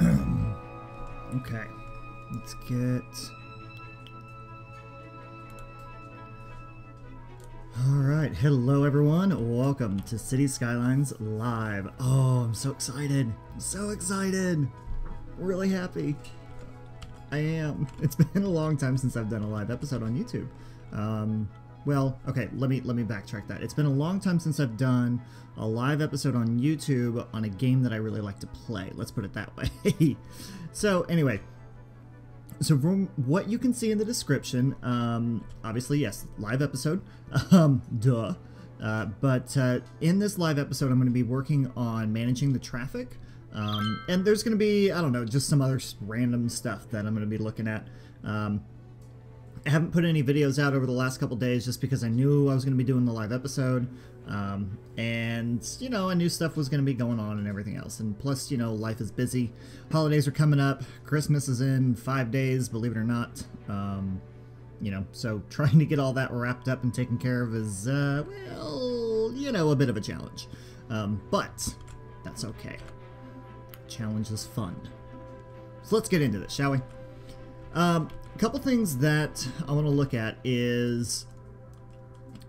Okay, let's get... Alright, hello everyone, welcome to Cities Skylines Live. Oh, I'm so excited. I'm so excited. Really happy. I am. It's been a long time since I've done a live episode on YouTube. Well, okay, let me backtrack that. It's been a long time since I've done a live episode on YouTube on a game that I really like to play. Let's put it that way. So anyway, so from what you can see in the description, obviously, yes, live episode, duh. But in this live episode, I'm going to be working on managing the traffic. And there's going to be, I don't know, just some other random stuff that I'm going to be looking at. I haven't put any videos out over the last couple days just because I knew I was going to be doing the live episode. And, you know, I knew stuff was going to be going on and everything else. And plus, you know, life is busy. Holidays are coming up. Christmas is in 5 days, believe it or not. You know, so trying to get all that wrapped up and taken care of is, well, you know, a bit of a challenge. But that's okay. Challenge is fun. So let's get into this, shall we? A couple things that I want to look at is,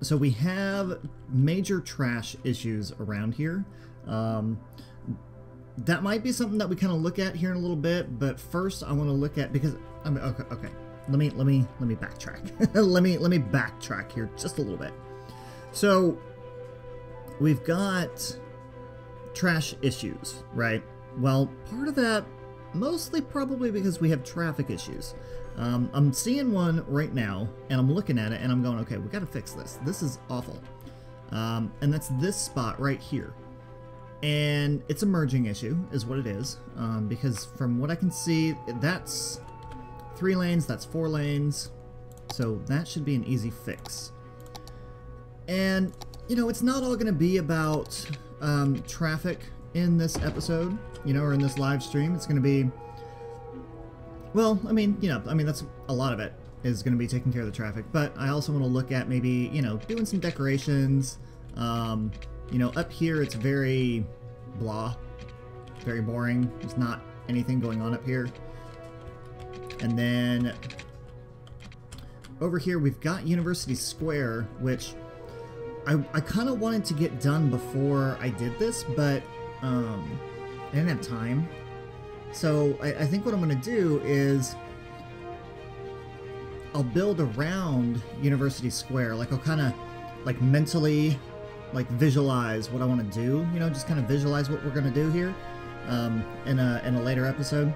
so we have major trash issues around here. That might be something that we kind of look at here in a little bit, but first I want to look at, because okay. Let me backtrack. let me backtrack here just a little bit. So we've got trash issues, right? Well, part of that mostly probably because we have traffic issues. I'm seeing one right now, and I'm looking at it, and I'm going, okay, we got to fix this. This is awful. And that's this spot right here. And it's a merging issue, is what it is. Because from what I can see, that's 3 lanes, that's 4 lanes. So that should be an easy fix. And, you know, it's not all going to be about traffic in this episode, you know, or in this live stream. It's going to be... Well, I mean, you know, that's a lot of it is going to be taking care of the traffic, but I also want to look at maybe, you know, doing some decorations. You know, up here it's very blah, very boring. There's not anything going on up here. And then over here we've got University Square, which I kind of wanted to get done before I did this, but I didn't have time. So I think what I'm going to do is I'll build around University Square. Like I'll kind of like mentally like visualize what I want to do. You know, just kind of visualize what we're going to do here in a later episode,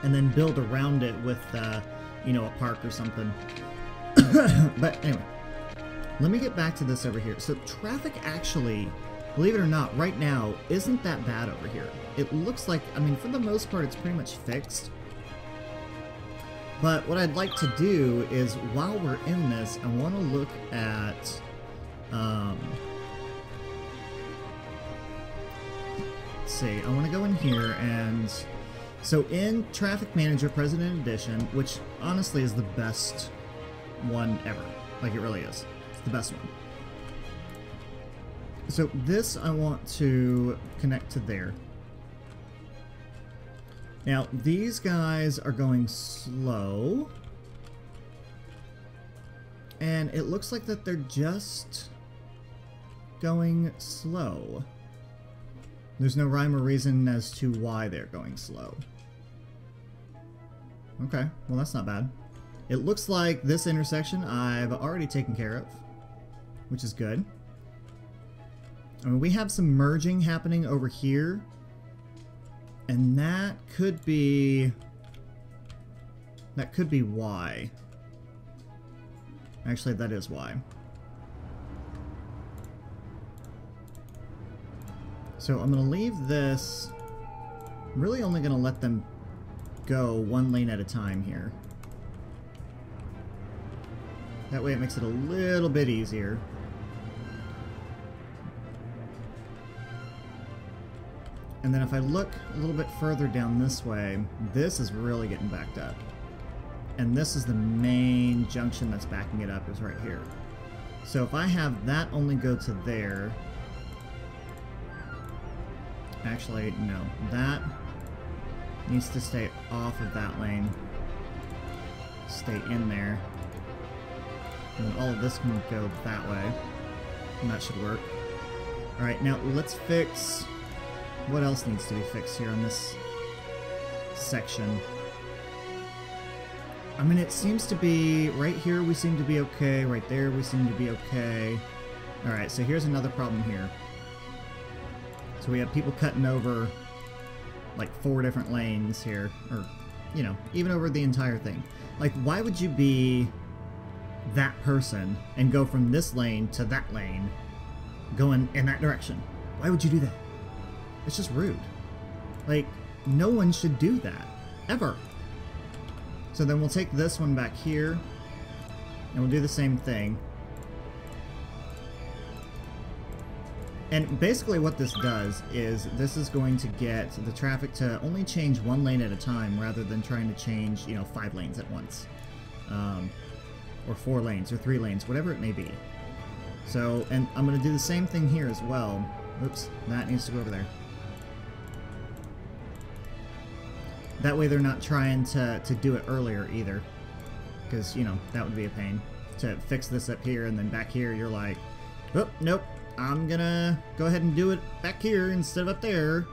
and then build around it with you know, a park or something. But anyway, let me get back to this over here. So traffic actually, believe it or not, right now isn't that bad over here. It looks like, I mean, for the most part, it's pretty much fixed. But what I'd like to do is, while we're in this, I want to look at, let's see, I want to go in here and, so in Traffic Manager President Edition, which honestly is the best one ever. Like, it really is. It's the best one. So this I want to connect to there. Now these guys are going slow, and it looks like that they're just going slow. There's no rhyme or reason as to why they're going slow. Okay, well that's not bad. It looks like this intersection I've already taken care of, which is good. I mean, we have some merging happening over here, and that could be why. Actually, that is why. So I'm going to leave this. I'm really only going to let them go 1 lane at a time here. That way it makes it a little bit easier. And then if I look a little bit further down this way, this is really getting backed up. And this is the main junction that's backing it up, is right here. So if I have that only go to there... Actually, no. That needs to stay off of that lane. Stay in there. And then all of this can go that way. And that should work. Alright, now let's fix... What else needs to be fixed here on this section? I mean, it seems to be... Right here we seem to be okay. Right there we seem to be okay. Alright, so here's another problem here. So we have people cutting over like 4 different lanes here. Or, you know, even over the entire thing. Like, why would you be that person and go from this lane to that lane going in that direction? Why would you do that? It's just rude. Like, no one should do that. Ever. So then we'll take this one back here, and we'll do the same thing. And basically what this does is this is going to get the traffic to only change 1 lane at a time rather than trying to change, you know, 5 lanes at once. Or 4 lanes, or 3 lanes, whatever it may be. So, and I'm going to do the same thing here as well. Oops, that needs to go over there. That way they're not trying to do it earlier either. Because, you know, that would be a pain. To fix this up here and then back here you're like, oh, nope, I'm gonna go ahead and do it back here instead of up there.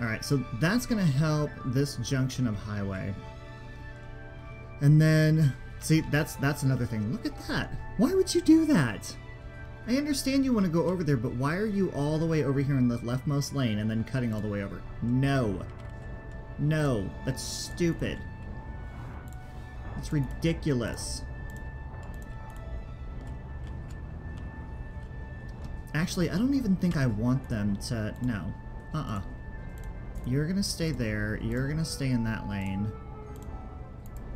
Alright, so that's gonna help this junction of highway. And then, see, that's another thing. Look at that. Why would you do that? I understand you want to go over there, but why are you all the way over here in the leftmost lane and then cutting all the way over? No. No. That's stupid. It's ridiculous. Actually, I don't even think I want them to... No. You're gonna stay there. You're gonna stay in that lane.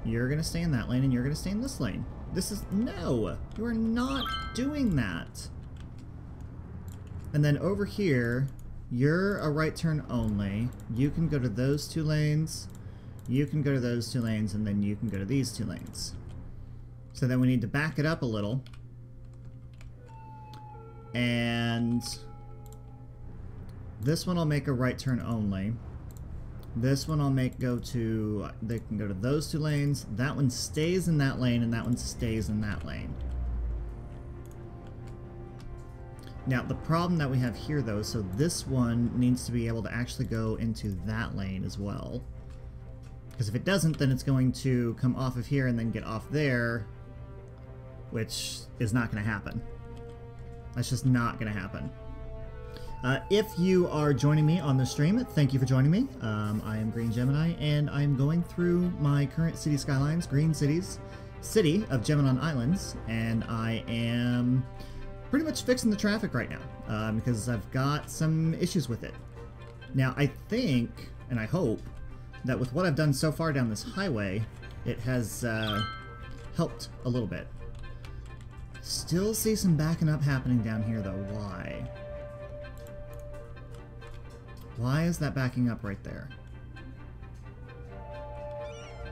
You're gonna stay in that lane, and you're gonna stay in this lane. This is... No! You are not doing that! And then over here, you're a right turn only. You can go to those 2 lanes. You can go to those 2 lanes, and then you can go to these 2 lanes. So then we need to back it up a little. And... this one I'll make a right turn only. This one I'll make go to... They can go to those 2 lanes. That one stays in that lane, and that one stays in that lane. Now, the problem that we have here, though, so this one needs to be able to actually go into that lane as well. Because if it doesn't, then it's going to come off of here and then get off there, which is not going to happen. That's just not going to happen. If you are joining me on the stream, thank you for joining me. I am Green Gemini, and I'm going through my current Cities Skylines, Green Cities, city of Gemini Islands, and I am pretty much fixing the traffic right now, because I've got some issues with it. Now, I think, and I hope, that with what I've done so far down this highway, it has helped a little bit. Still see some backing up happening down here, though. Why? Why is that backing up right there?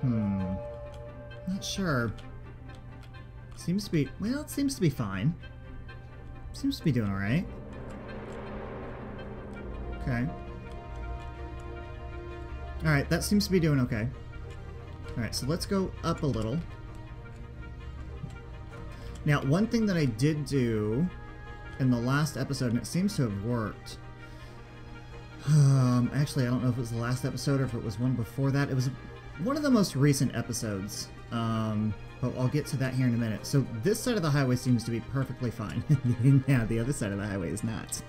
Not sure. Seems to be... well, it seems to be fine. Seems to be doing alright. Okay. Alright, that seems to be doing okay. Alright, so let's go up a little. Now, one thing that I did do in the last episode, and it seems to have worked... actually, I don't know if it was the last episode or if it was one before that. It was one of the most recent episodes, but I'll get to that here in a minute. So this side of the highway seems to be perfectly fine. Yeah, the other side of the highway is not.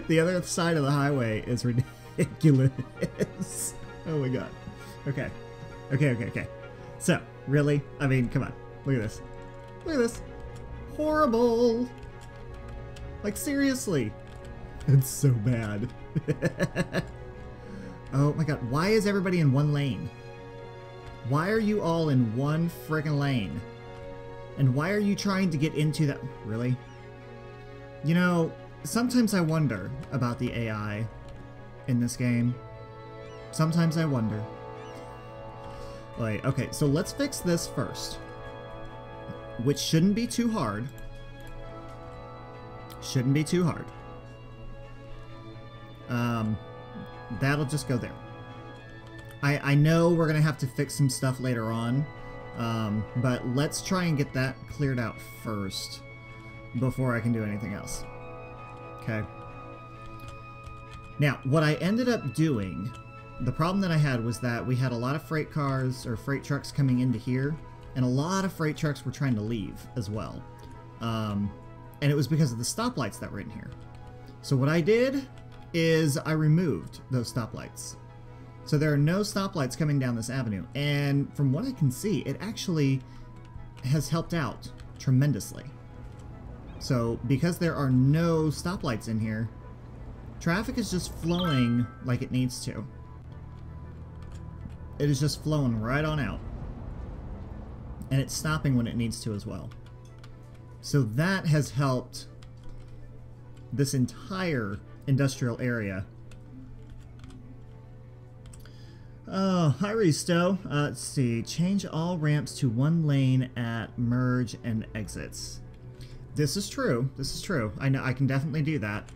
The other side of the highway is ridiculous. Oh my god. Okay. Okay. So, really? I mean, come on. Look at this. Look at this. Horrible. Like, seriously. It's so bad. Oh my god, why is everybody in one lane? Why are you all in one friggin' lane? And why are you trying to get into that? Really? You know, sometimes I wonder about the AI in this game. Sometimes I wonder. Like, okay, so let's fix this first. Which shouldn't be too hard. Shouldn't be too hard. That'll just go there. I know we're going to have to fix some stuff later on, but let's try and get that cleared out first before I can do anything else. Okay. Now, what I ended up doing, the problem that I had was that we had a lot of freight cars or freight trucks coming into here, and a lot of freight trucks were trying to leave as well. And it was because of the stoplights that were in here. So what I did is I removed those stoplights. So there are no stoplights coming down this avenue, and from what I can see, it actually has helped out tremendously. So because there are no stoplights in here, traffic is just flowing like it needs to. It is just flowing right on out. And it's stopping when it needs to as well. So that has helped this entire industrial area. Oh, hi Risto. Let's see. Change all ramps to one lane at merge and exits. This is true. This is true. I know I can definitely do that.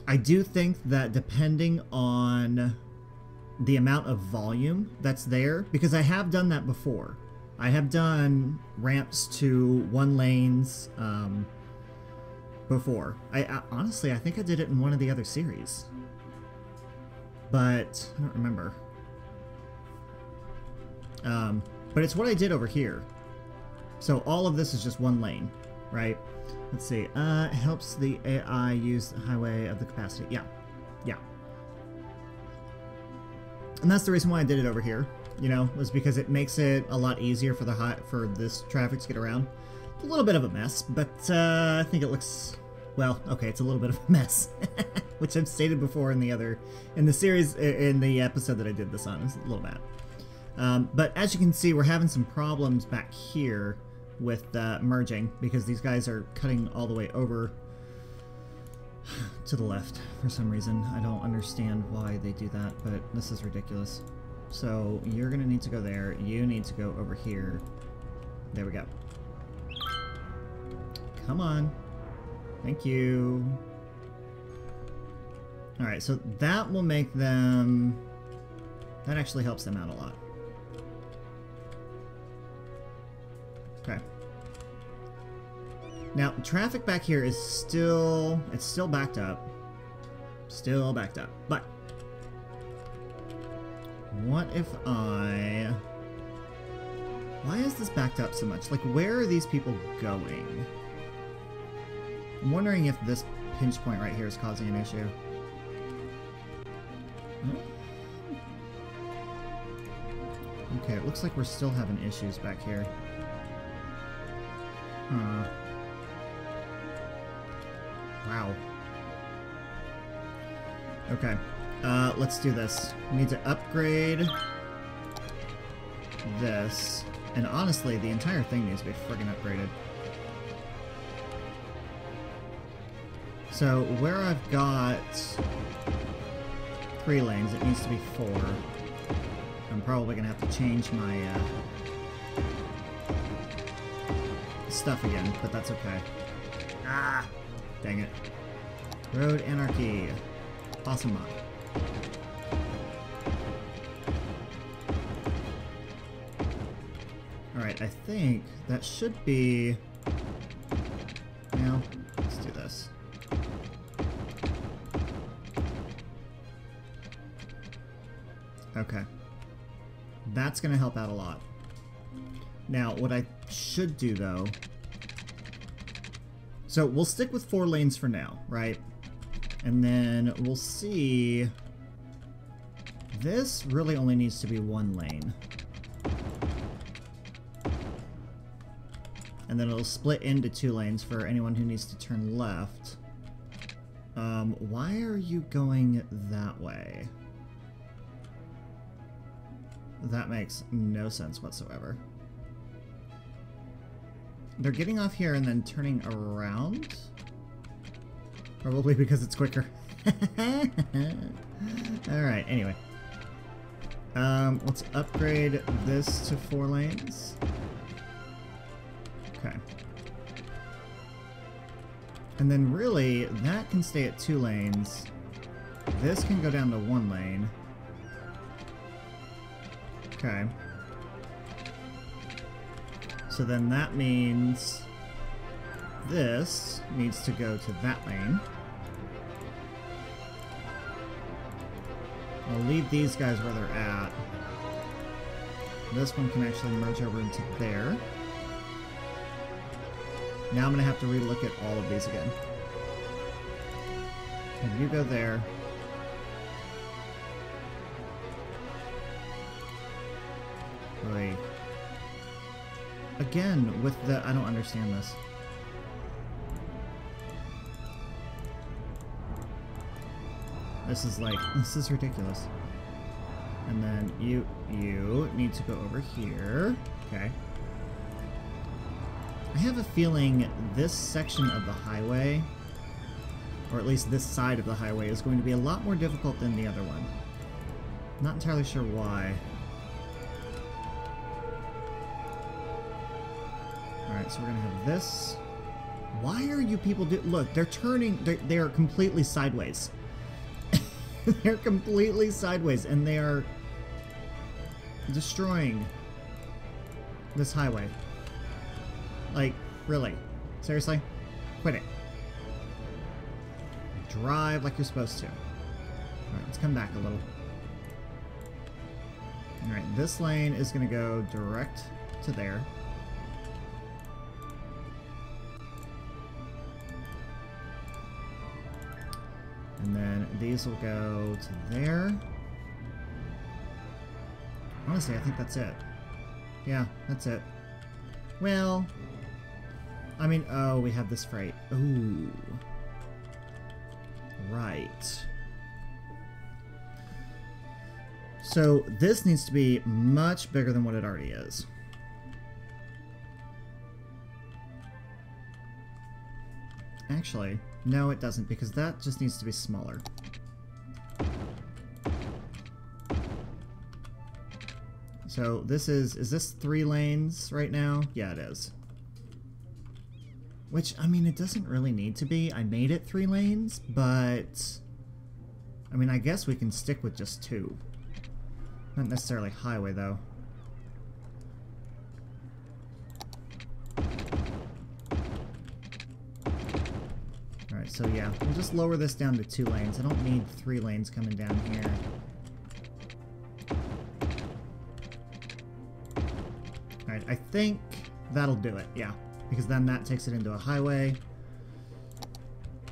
I do think that depending on the amount of volume that's there, because I have done that before. I have done ramps to one lanes before. I honestly, I think I did it in one of the other series. But I don't remember. But it's what I did over here. So all of this is just one lane, right? Let's see. It helps the AI use the highway of the capacity. Yeah. Yeah. And that's the reason why I did it over here, you know, was because it makes it a lot easier for for this traffic to get around. It's a little bit of a mess, but I think it looks, well, okay, it's a little bit of a mess, which I've stated before in the series, in the episode that I did this on. It's a little bad. But as you can see, we're having some problems back here with merging, because these guys are cutting all the way over to the left for some reason. I don't understand why they do that, but this is ridiculous. So you're gonna need to go there, you need to go over here. There we go. Come on. Thank you. Alright, so that will make them... that actually helps them out a lot. Okay. Now, traffic back here is still... it's still backed up. Still backed up. But what if I... why is this backed up so much? Like, where are these people going? I'm wondering if this pinch point right here is causing an issue. Okay, it looks like we're still having issues back here. Huh. Wow. Okay. Let's do this. We need to upgrade this. And honestly, the entire thing needs to be friggin' upgraded. So, where I've got 3 lanes, it needs to be 4. I'm probably gonna have to change my stuff again, but that's okay. Ah! Dang it. Road anarchy. Awesome mod. Alright, I think that should be... now, let's do this. Okay. That's going to help out a lot. Now, what I should do, though... so, we'll stick with 4 lanes for now, right? And then we'll see... this really only needs to be 1 lane. And then it'll split into 2 lanes for anyone who needs to turn left. Why are you going that way? That makes no sense whatsoever. They're getting off here and then turning around? Probably because it's quicker. Alright, anyway. Let's upgrade this to 4 lanes. Okay. And then really, that can stay at 2 lanes. This can go down to 1 lane. Okay. So then that means this needs to go to that lane. I'll leave these guys where they're at. This one can actually merge over into there. Now I'm going to have to relook at all of these again. And you go there. Wait. Again, with the... I don't understand this. This is like... This is ridiculous. And then you need to go over here. Okay. I have a feeling this section of the highway, or at least this side of the highway, is going to be a lot more difficult than the other one. Not entirely sure why. Alright, so we're gonna have this. Why are you people look, they're turning, they are completely sideways. They're completely sideways, and they are destroying this highway. Like, really? Seriously? Quit it. Drive like you're supposed to. Alright, let's come back a little. Alright, this lane is going to go direct to there. And then these will go to there. Honestly, I think that's it. Yeah, that's it. Well, I mean, oh, we have this freight. Ooh. Right. So this needs to be much bigger than what it already is. Actually, no it doesn't, because that just needs to be smaller. So this is this 3 lanes right now? Yeah, it is. Which, I mean, it doesn't really need to be. I made it 3 lanes, but... I mean, I guess we can stick with just 2. Not necessarily highway, though. Alright, so yeah, we'll just lower this down to 2 lanes. I don't need 3 lanes coming down here. Alright, I think that'll do it, yeah. Because then that takes it into a highway.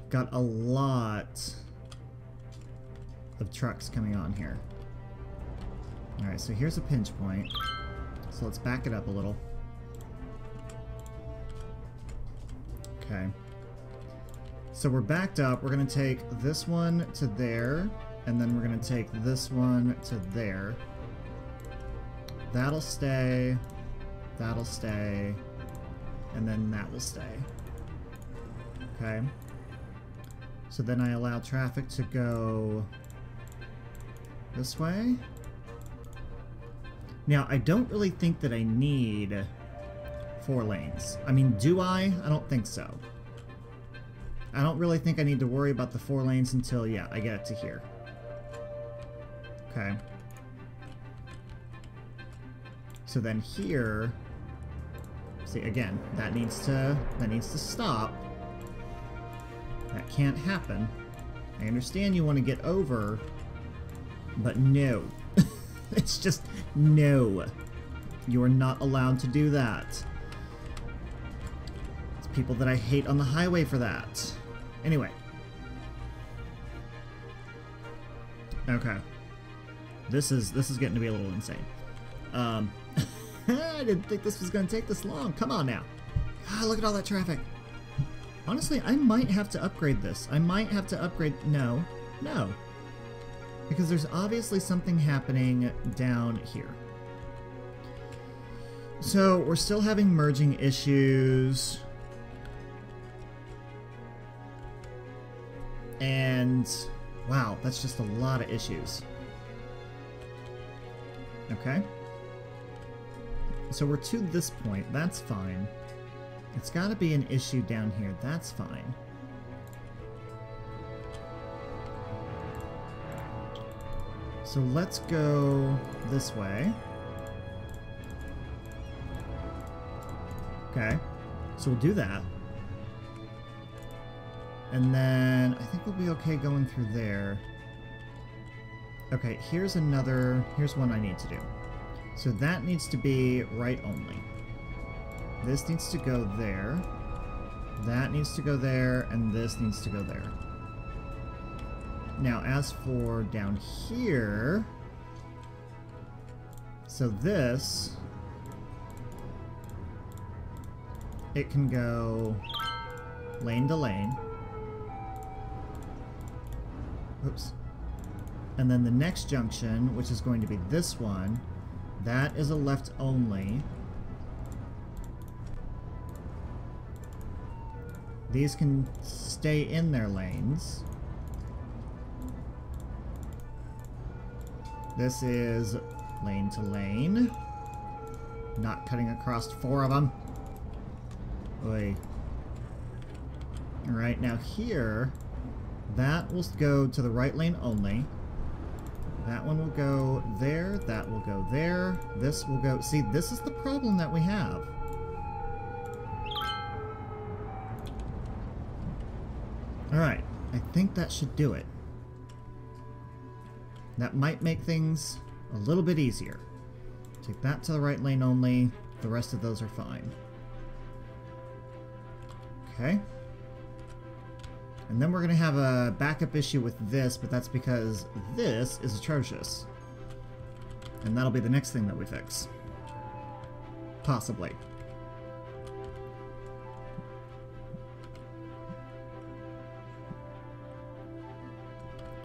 Got a lot of trucks coming on here. Alright, so here's a pinch point. So let's back it up a little. Okay. So we're backed up. We're going to take this one to there, and then we're going to take this one to there. That'll stay. That'll stay. And then that will stay. Okay. So then I allow traffic to go this way. Now, I don't really think that I need 4 lanes. I mean, do I? I don't think so. I don't really think I need to worry about the 4 lanes until, yeah, I get it to here. Okay. So then here... See, again, that needs to stop. That can't happen. I understand you want to get over, but no. It's just no. You are not allowed to do that. It's people that I hate on the highway for that. Anyway. Okay. This is getting to be a little insane. I didn't think this was going to take this long. Come on now. God, look at all that traffic. Honestly, I might have to upgrade this. I might have to upgrade... No. No. Because there's obviously something happening down here. So, we're still having merging issues. And... wow, that's just a lot of issues. Okay. So we're to this point. That's fine. It's got to be an issue down here. That's fine. So let's go this way. Okay, so we'll do that. And then I think we'll be okay going through there. Okay, here's one I need to do. So that needs to be right only. This needs to go there. That needs to go there, and this needs to go there. Now, as for down here, so this, it can go lane to lane. Oops. And then the next junction, which is going to be this one, that is a left only. These can stay in their lanes. This is lane to lane. Not cutting across 4 of them. Oy. Alright, now here, that will go to the right lane only. That one will go there, that will go there, this will go... See, this is the problem that we have. Alright, I think that should do it. That might make things a little bit easier. Take that to the right lane only, the rest of those are fine. Okay. And then we're going to have a backup issue with this, but that's because this is atrocious. And that'll be the next thing that we fix. Possibly.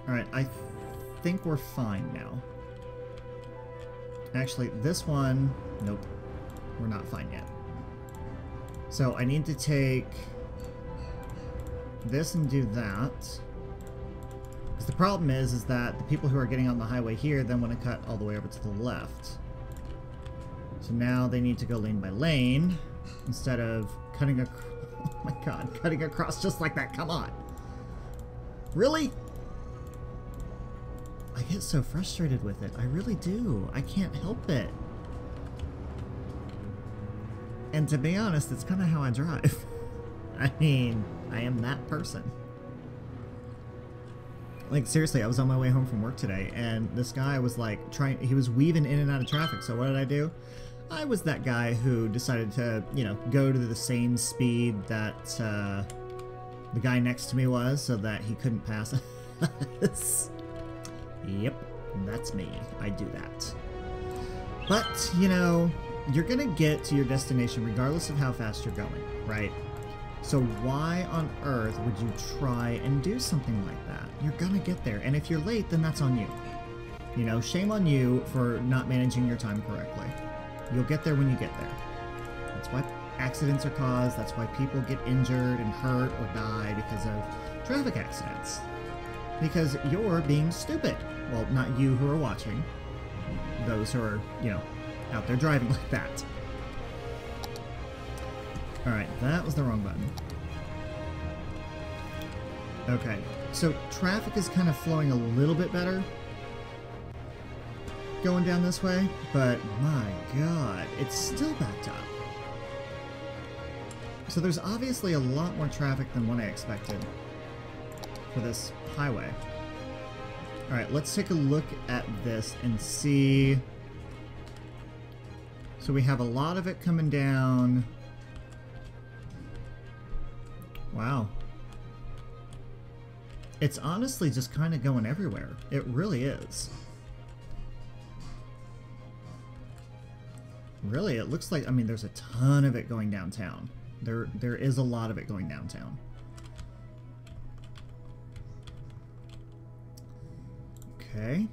Alright, I think we're fine now. Actually, this one... Nope. We're not fine yet. So I need to take this and do that. Because the problem is that the people who are getting on the highway here then want to cut all the way over to the left. So now they need to go lane by lane instead of cutting across. Oh my god, cutting across just like that. Come on. Really? I get so frustrated with it. I really do. I can't help it. And to be honest, it's kind of how I drive. I mean, I am that person. Like, seriously, I was on my way home from work today, and this guy was like he was weaving in and out of traffic, so what did I do? I was that guy who decided to, you know, go to the same speed that the guy next to me was, so that he couldn't pass us. Yep, that's me. I do that. But, you know, you're gonna get to your destination regardless of how fast you're going, right? So why on earth would you try and do something like that? You're gonna get there, and if you're late, then that's on you. You know, shame on you for not managing your time correctly. You'll get there when you get there. That's why accidents are caused, that's why people get injured and hurt or die because of traffic accidents. Because you're being stupid. Well, not you who are watching. Those who are, you know, out there driving like that. Alright, that was the wrong button. Okay, so traffic is kind of flowing a little bit better going down this way, but my god, it's still backed up. So there's obviously a lot more traffic than what I expected for this highway. Alright, let's take a look at this and see. So we have a lot of it coming down. Wow. It's honestly just kind of going everywhere. It really is. Really, it looks like, I mean, there's a ton of it going downtown. There is a lot of it going downtown. Okay.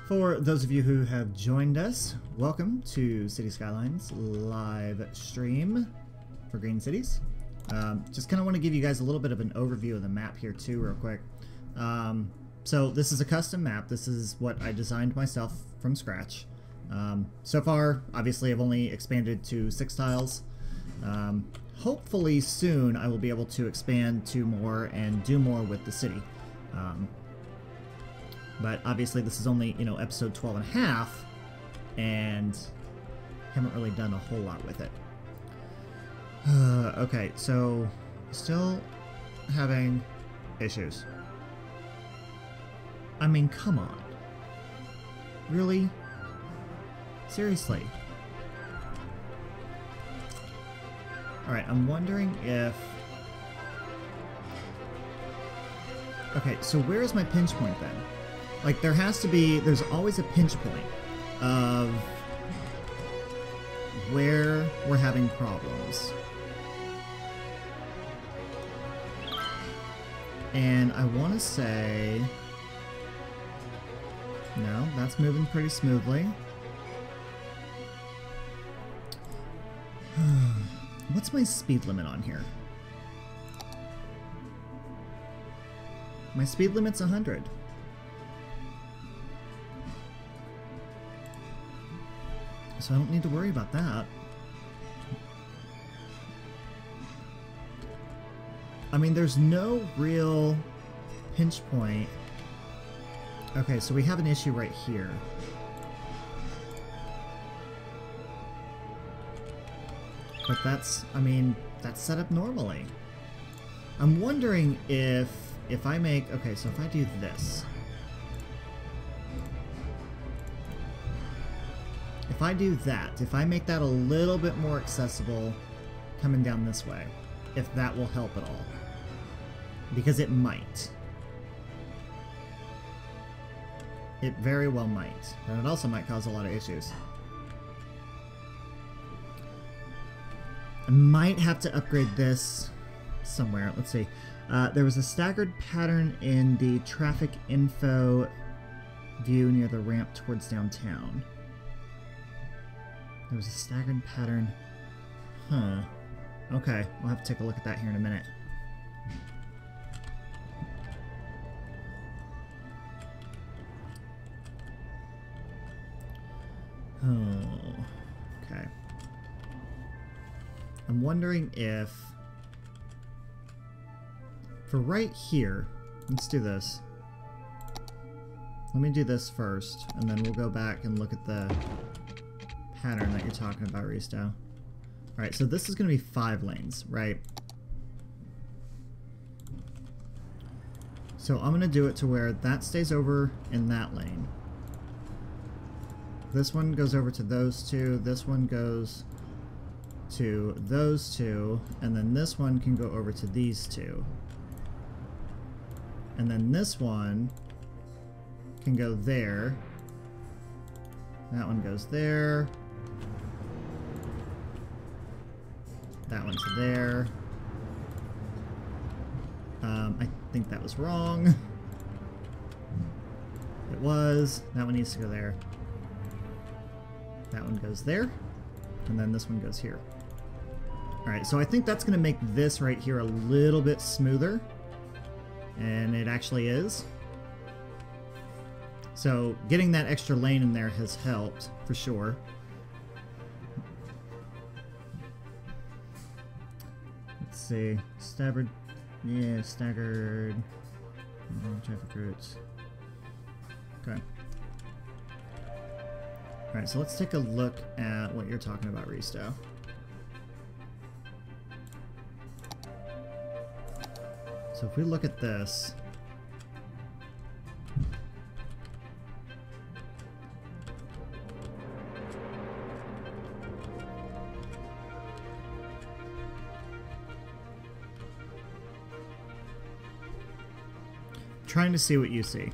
For those of you who have joined us, welcome to Cities Skylines live stream for Green Cities. Just kind of want to give you guys a little bit of an overview of the map here too real quick. So this is a custom map. This is what I designed myself from scratch. So far, obviously, I've only expanded to 6 tiles. Hopefully soon I will be able to expand to more and do more with the city. But obviously this is only, you know, episode 12 and a half, and haven't really done a whole lot with it. Okay, so still having issues. I mean, come on. Really? Seriously? Alright, I'm wondering if... Okay, so where is my pinch point then? Like, there has to be... There's always a pinch point of where we're having problems. And I want to say... No, that's moving pretty smoothly. What's my speed limit on here? My speed limit's 100. So I don't need to worry about that. I mean, there's no real pinch point. Okay, so we have an issue right here. But that's, I mean, that's set up normally. I'm wondering if I make, okay, so if I do this. If I do that, if I make that a little bit more accessible coming down this way, if that will help at all. Because it might. It very well might. And it also might cause a lot of issues. I might have to upgrade this somewhere. Let's see. There was a staggered pattern in the traffic info view near the ramp towards downtown. There was a staggered pattern. Huh. Okay, I'll have to take a look at that here in a minute. Oh, okay. I'm wondering if, for right here, let's do this. Let me do this first, and then we'll go back and look at the pattern that you're talking about, Risto. Alright, so this is going to be 5 lanes, right? So I'm going to do it to where that stays over in that lane. This one goes over to those two, this one goes to those two, and then this one can go over to these two. And then this one can go there. That one goes there. That one to there. I think that was wrong. It was. That one needs to go there. That one goes there. And then this one goes here. Alright, so I think that's going to make this right here a little bit smoother. And it actually is. So getting that extra lane in there has helped, for sure. Let's see. Staggered. Yeah, staggered. Traffic routes. Okay. Alright, so let's take a look at what you're talking about, Risto. So if we look at this, trying to see what you see.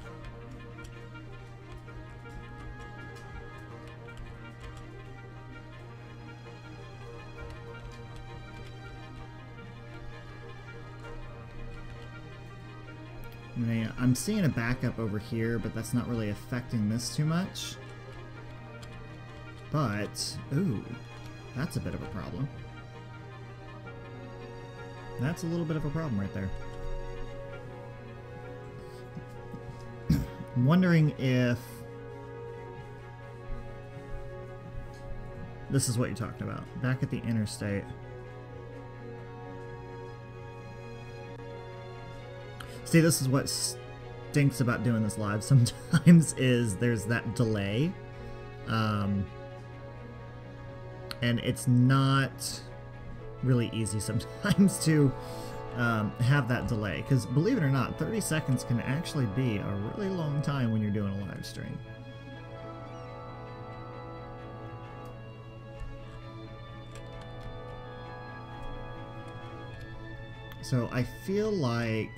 I'm seeing a backup over here, but that's not really affecting this too much. But, ooh, that's a bit of a problem. That's a little bit of a problem right there. I'm wondering if this is what you're talking about. Back at the interstate. See, this is what stinks about doing this live sometimes is there's that delay. And it's not really easy sometimes to have that delay. Because believe it or not, 30 seconds can actually be a really long time when you're doing a live stream. So I feel like...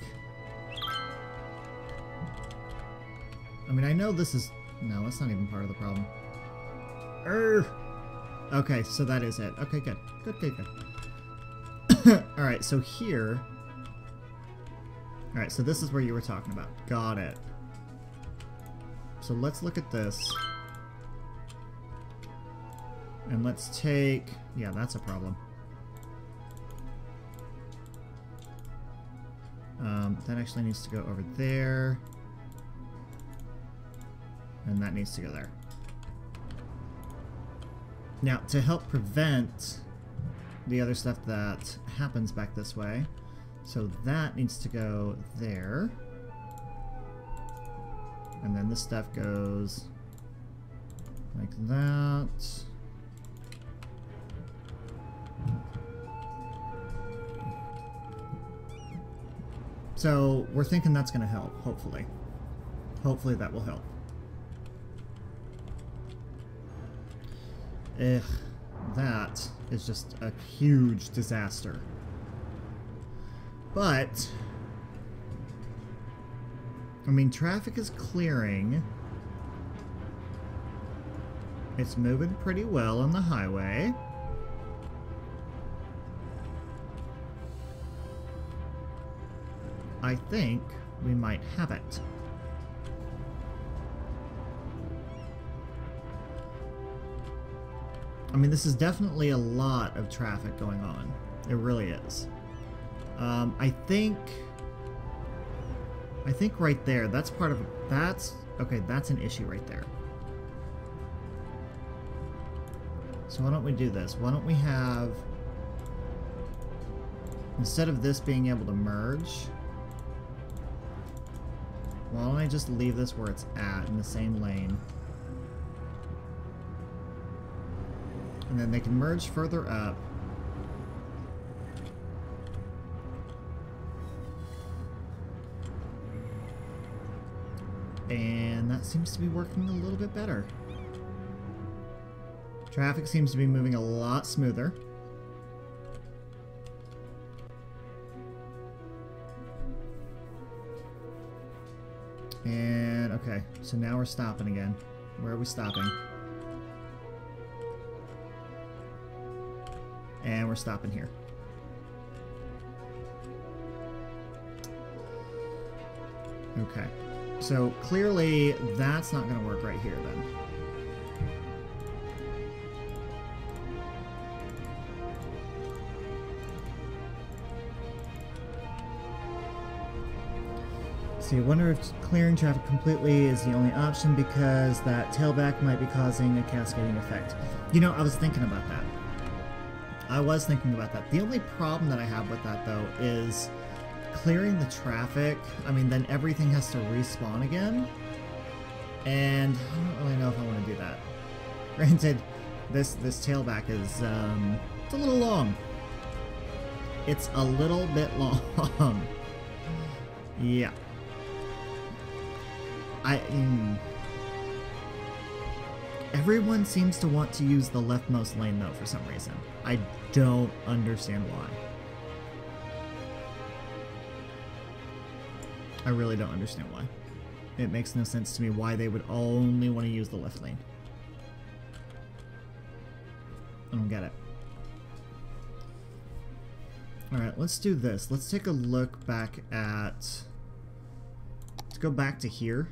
I mean, I know this is... No, that's not even part of the problem. Okay, so that is it. Okay, good. Good. Alright, so here... Alright, so this is where you were talking about. Got it. So let's look at this. And let's take... Yeah, that's a problem. That actually needs to go over there. And that needs to go there. Now, to help prevent the other stuff that happens back this way, so that needs to go there. And then this stuff goes like that. So we're thinking that's going to help, hopefully. Hopefully that will help. Ugh, that is just a huge disaster. But, I mean, traffic is clearing. It's moving pretty well on the highway. I think we might have it. I mean, this is definitely a lot of traffic going on. It really is. I think right there, that's part of... Okay, that's an issue right there. So why don't we do this? Why don't we have... Instead of this being able to merge... Why don't I just leave this where it's at, in the same lane? And then they can merge further up. And that seems to be working a little bit better. Traffic seems to be moving a lot smoother. And, okay, so now we're stopping again. Where are we stopping? And we're stopping here. Okay, so clearly that's not going to work right here then. So you wonder if clearing traffic completely is the only option because that tailback might be causing a cascading effect. You know, I was thinking about that. The only problem that I have with that, though, is clearing the traffic. I mean, then everything has to respawn again. And I don't really know if I want to do that. Granted, this tailback is it's a little long. It's a little bit long. Yeah. Everyone seems to want to use the leftmost lane, though, for some reason. I don't understand why. I really don't understand why. It makes no sense to me why they would only want to use the left lane. I don't get it. Alright, let's do this. Let's take a look back at... Let's go back to here.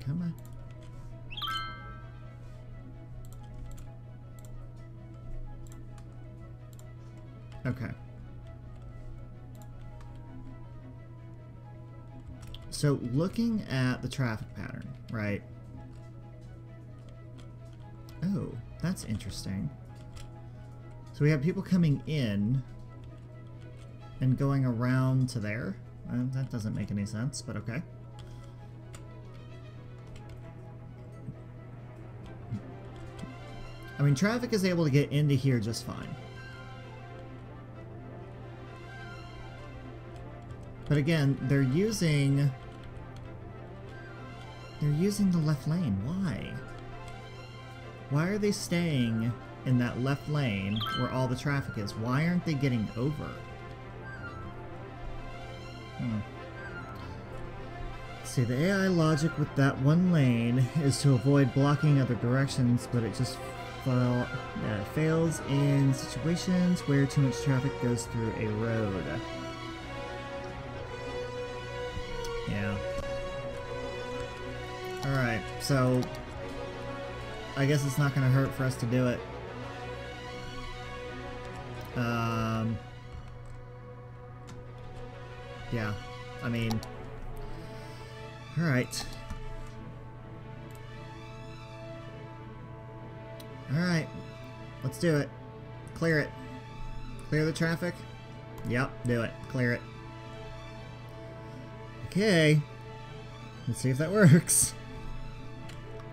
Come on. Okay. So looking at the traffic pattern, right? Oh, that's interesting. So we have people coming in and going around to there. That doesn't make any sense, but okay. I mean, traffic is able to get into here just fine. But again, they're using the left lane. Why? Why are they staying in that left lane where all the traffic is? Why aren't they getting over? See, the AI logic with that one lane is to avoid blocking other directions, but it just fails in situations where too much traffic goes through a road. Yeah. Alright, so I guess it's not going to hurt for us to do it. Yeah, I mean, alright. Alright, let's do it. Clear it. Clear the traffic? Yep, do it. Clear it. Okay. Let's see if that works.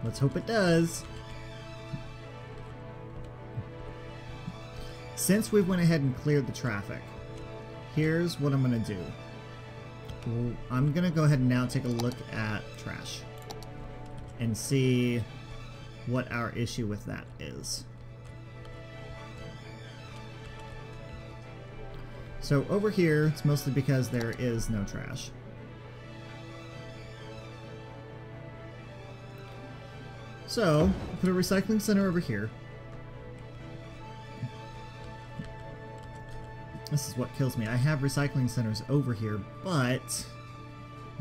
Let's hope it does. Since we went ahead and cleared the traffic, here's what I'm going to do. I'm going to go ahead and now take a look at trash and see what our issue with that is. So over here, it's mostly because there is no trash. So, put a recycling center over here. This is what kills me. I have recycling centers over here, but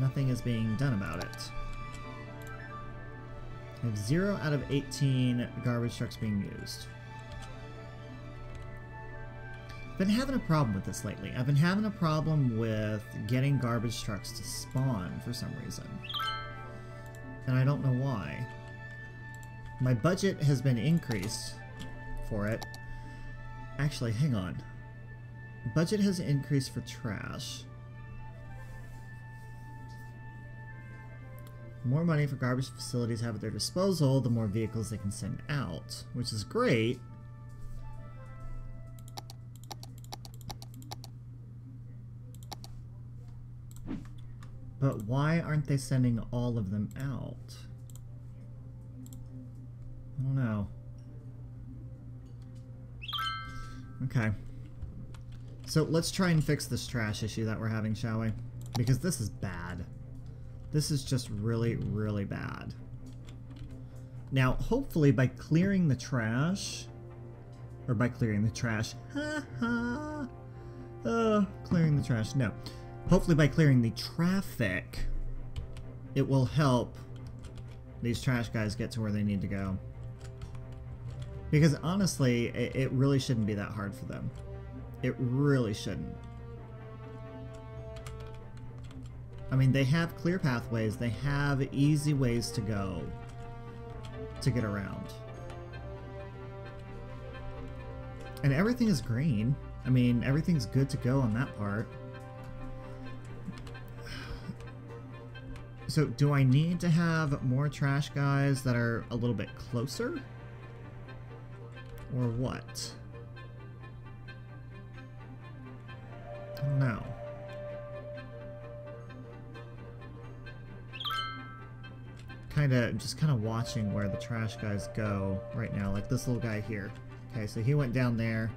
nothing is being done about it. I have 0 out of 18 garbage trucks being used. I've been having a problem with this lately. I've been having a problem with getting garbage trucks to spawn for some reason. And I don't know why. My budget has been increased for it. Actually, hang on. Budget has increased for trash. The more money for garbage facilities have at their disposal, the more vehicles they can send out, which is great. But why aren't they sending all of them out? I don't know. Okay. So let's try and fix this trash issue that we're having, shall we? Because this is bad. This is just really, really bad. Now, hopefully by clearing the trash, or by clearing the trash, clearing the trash, no. Hopefully by clearing the traffic, it will help these trash guys get to where they need to go. Because honestly, it really shouldn't be that hard for them. It really shouldn't. I mean, they have clear pathways, they have easy ways to go to get around. And everything is green. I mean, everything's good to go on that part. So, do I need to have more trash guys that are a little bit closer? Or what? I don't know. Just kind of watching where the trash guys go right now, like this little guy here. Okay, so he went down there,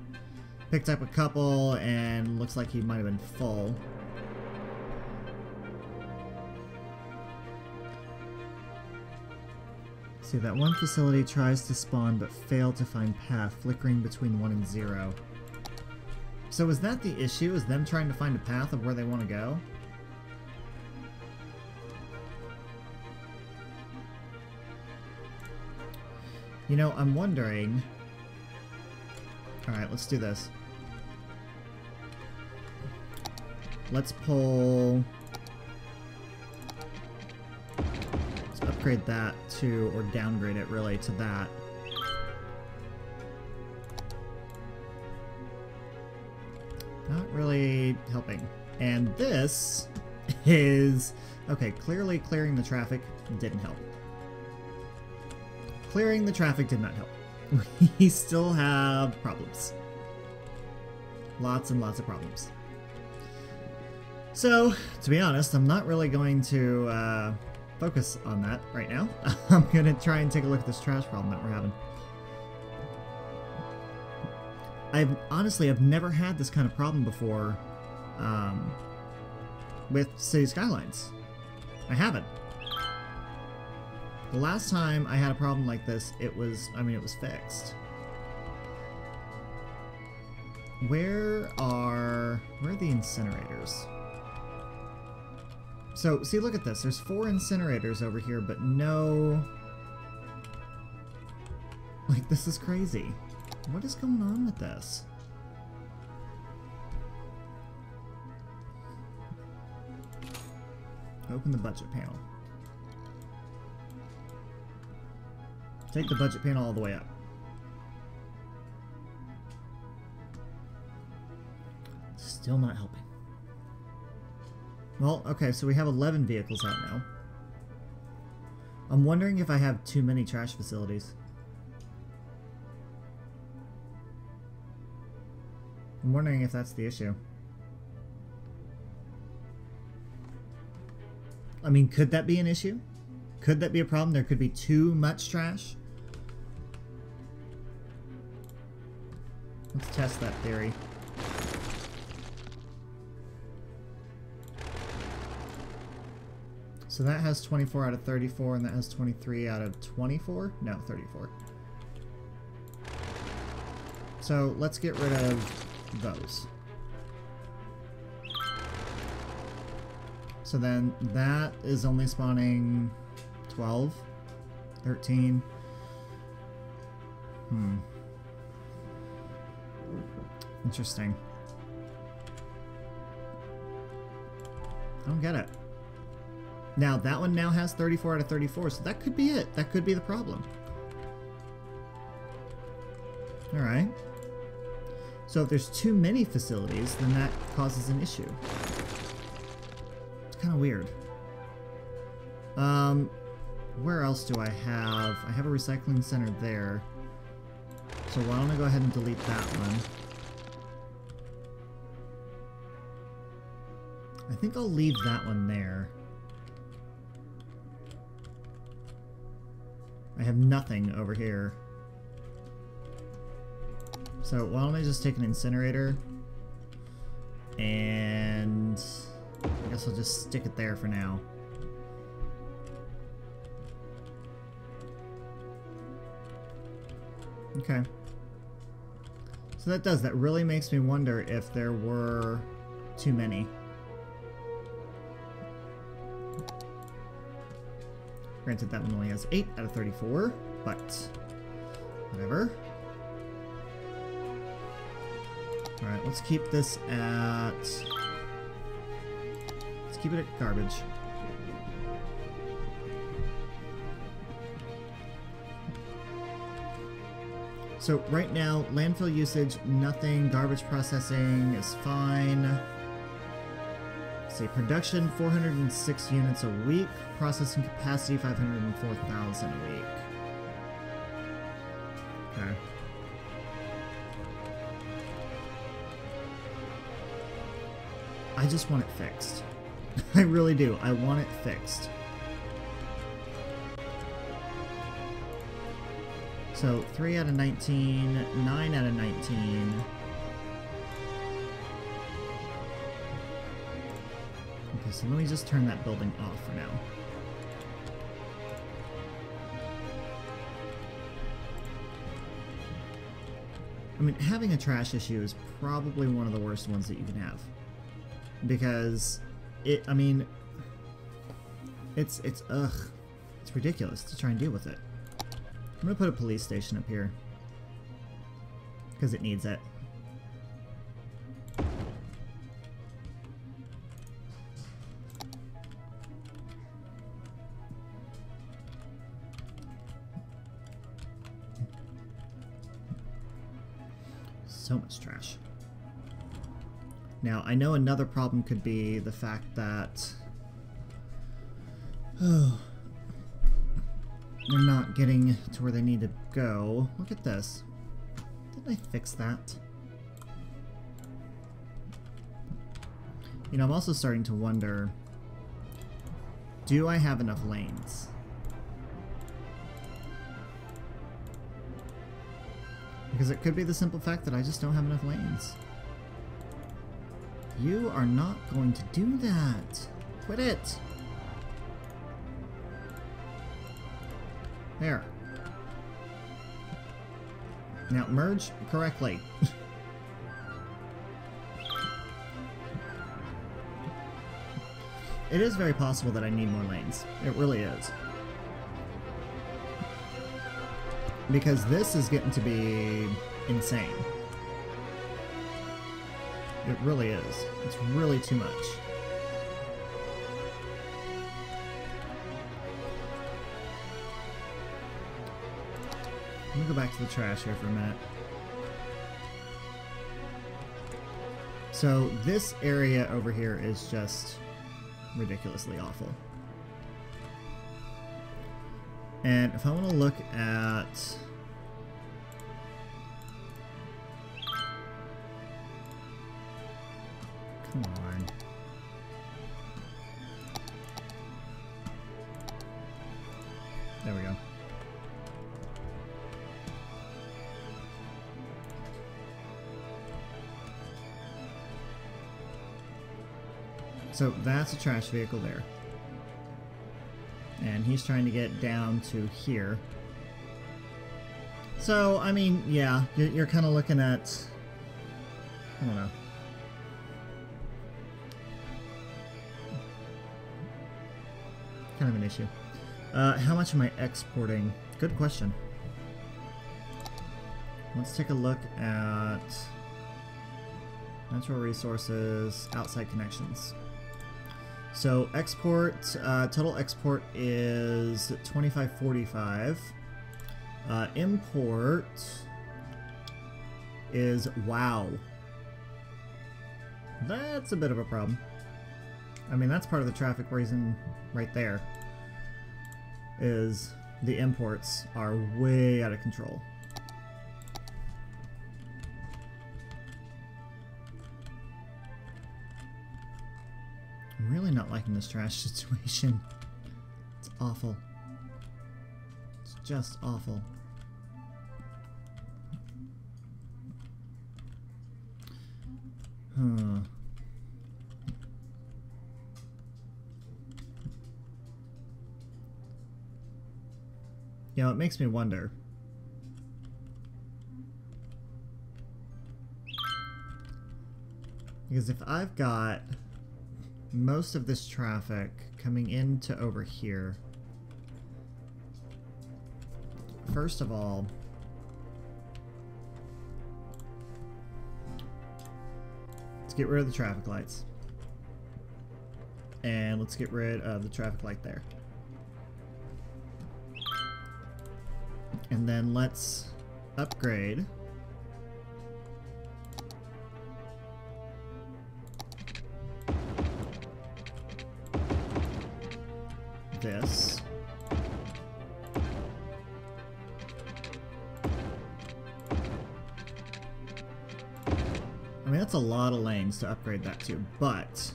picked up a couple, and looks like he might have been full. See, that one facility tries to spawn but failed to find path, flickering between 1 and 0. So is that the issue? Is them trying to find a path of where they want to go? You know, I'm wondering... Alright, let's do this. Let's pull... Let's upgrade that to, or downgrade it really, to that. Not really helping. And this is... Okay, clearly clearing the traffic didn't help. Clearing the traffic did not help. We still have problems. Lots and lots of problems. So, to be honest, I'm not really going to focus on that right now. I'm going to try and take a look at this trash problem that we're having. I've never had this kind of problem before with Cities Skylines. I haven't. The last time I had a problem like this, it was fixed. Where are the incinerators? So, see, look at this. There's 4 incinerators over here, but no... Like, this is crazy. What is going on with this? Open the budget panel. Take the budget panel all the way up. Still not helping. Well, okay, so we have 11 vehicles out now. I'm wondering if I have too many trash facilities. I'm wondering if that's the issue. I mean, could that be an issue? Could that be a problem? There could be too much trash? Let's test that theory. So that has 24 out of 34, and that has 23 out of 24? No, 34. So let's get rid of those. So then that is only spawning 12, 13. Interesting. I don't get it. Now, that one now has 34 out of 34, so that could be it. That could be the problem. Alright. So if there's too many facilities, then that causes an issue. It's kind of weird. Where else do I have? I have a recycling center there. So why don't I go ahead and delete that one? I think I'll leave that one there. I have nothing over here. So why don't I just take an incinerator and I guess I'll just stick it there for now. Okay. So that really makes me wonder if there were too many. Granted, that one only has 8 out of 34, but whatever. Alright, let's keep this at... Let's keep it at garbage. So right now, landfill usage, nothing. Garbage processing is fine. See, production 406 units a week, processing capacity 504,000 a week. Okay. I just want it fixed. I really do. I want it fixed. So 3 out of 19, 9 out of 19. Okay, so let me just turn that building off for now. I mean, having a trash issue is probably one of the worst ones that you can have. Because it's ridiculous to try and deal with it. I'm gonna put a police station up here. Because it needs it. So much trash. Now, I know another problem could be the fact that... Oh, they're not getting to where they need to go. Look at this. Didn't I fix that? You know, I'm also starting to wonder, do I have enough lanes? Because it could be the simple fact that I just don't have enough lanes. You are not going to do that. Quit it. There. Now merge correctly. It is very possible that I need more lanes. It really is. Because this is getting to be insane. It really is. It's really too much. Let me go back to the trash here for a minute. So this area over here is just ridiculously awful. And if I want to look at... Come on. There we go. So that's a trash vehicle there. And he's trying to get down to here. So, I mean, yeah, you're kind of looking at... I don't know. Kind of an issue. How much am I exporting? Good question. Let's take a look at natural resources, outside connections. So export, total export is 2545. Import is, wow. That's a bit of a problem. I mean, that's part of the traffic reason right there, is the imports are way out of control. I'm really not liking this trash situation. It's awful. It's just awful. Huh. You know, it makes me wonder. Because if I've got most of this traffic coming into over here, first of all, let's get rid of the traffic lights. And let's get rid of the traffic light there. And then let's upgrade this. I mean, that's a lot of lanes to upgrade that to, but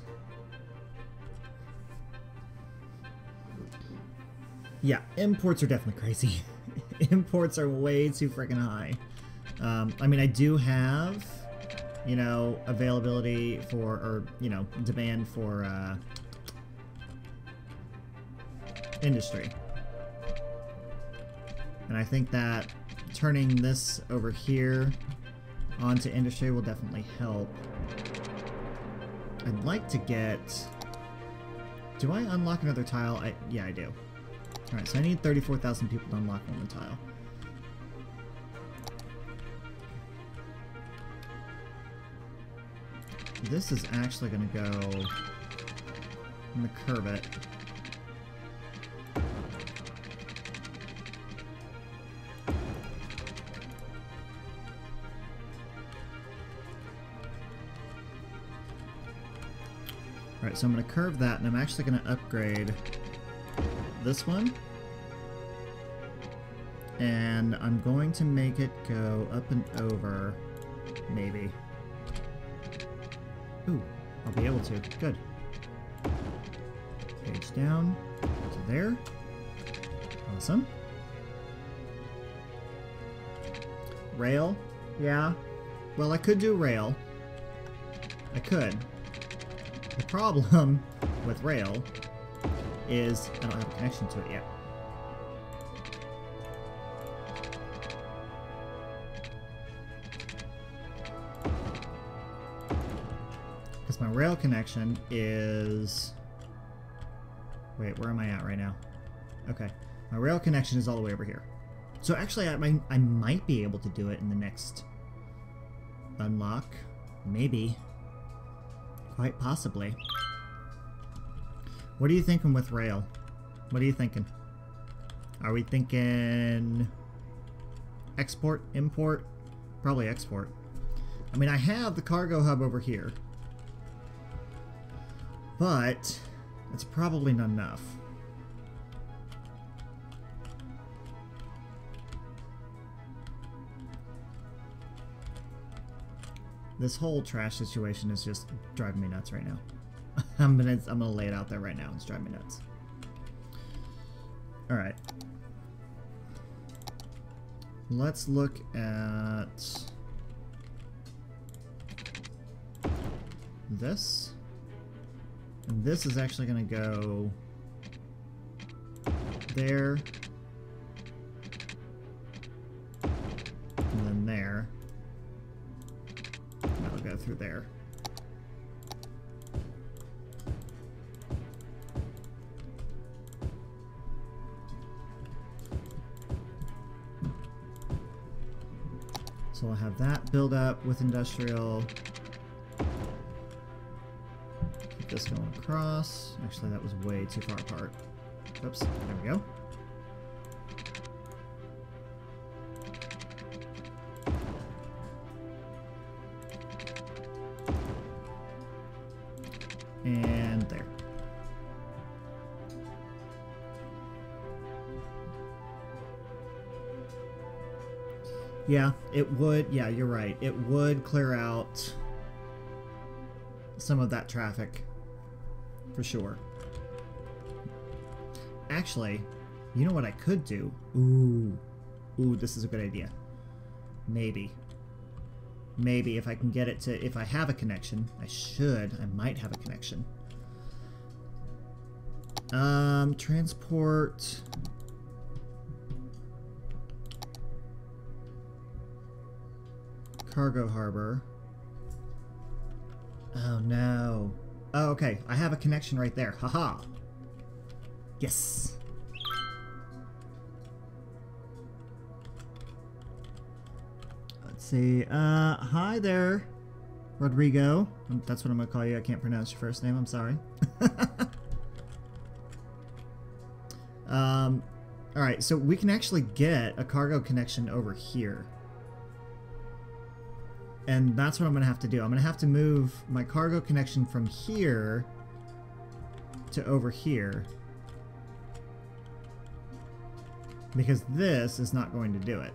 yeah, imports are definitely crazy. Imports are way too freaking high. I mean, I do have, you know, availability for, or, you know, demand for industry. And I think that turning this over here onto industry will definitely help. I'd like to get... Do I unlock another tile? Yeah, I do. Alright, so I need 34,000 people to unlock one tile. This is actually going to go... I'm going to curve it. Alright, so I'm going to curve that, and I'm actually going to upgrade this one. And I'm going to make it go up and over, maybe. Ooh, I'll be able to. Good. Page down to there. Awesome. Rail? Yeah. Well, I could do rail. I could. The problem with rail is I don't have a connection to it yet. Because my rail connection is... Wait, where am I at right now? Okay. My rail connection is all the way over here. So actually, I might be able to do it in the next unlock. Maybe. Quite possibly. What are you thinking with rail? What are you thinking? Are we thinking export, import? Probably export. I mean, I have the cargo hub over here. But it's probably not enough. This whole trash situation is just driving me nuts right now. I'm gonna lay it out there right now. It's driving me nuts. All right. Let's look at this. And this is actually gonna go there. And then there. That'll go through there. So I'll have that build up with industrial. Keep this going across. Actually, that was way too far apart. Oops, there we go. And there. Yeah, it would. Yeah, you're right. It would clear out some of that traffic for sure. Actually, you know what I could do? Ooh, this is a good idea. Maybe if I can get it to, if I have a connection, I might have a connection. Transport. Cargo harbor. Oh no. Oh, okay. I have a connection right there. Haha. Yes. Let's see. Hi there, Rodrigo. That's what I'm gonna call you. I can't pronounce your first name. I'm sorry. All right. So we can actually get a cargo connection over here. And that's what I'm going to have to do. I'm going to have to move my cargo connection from here to over here. Because this is not going to do it.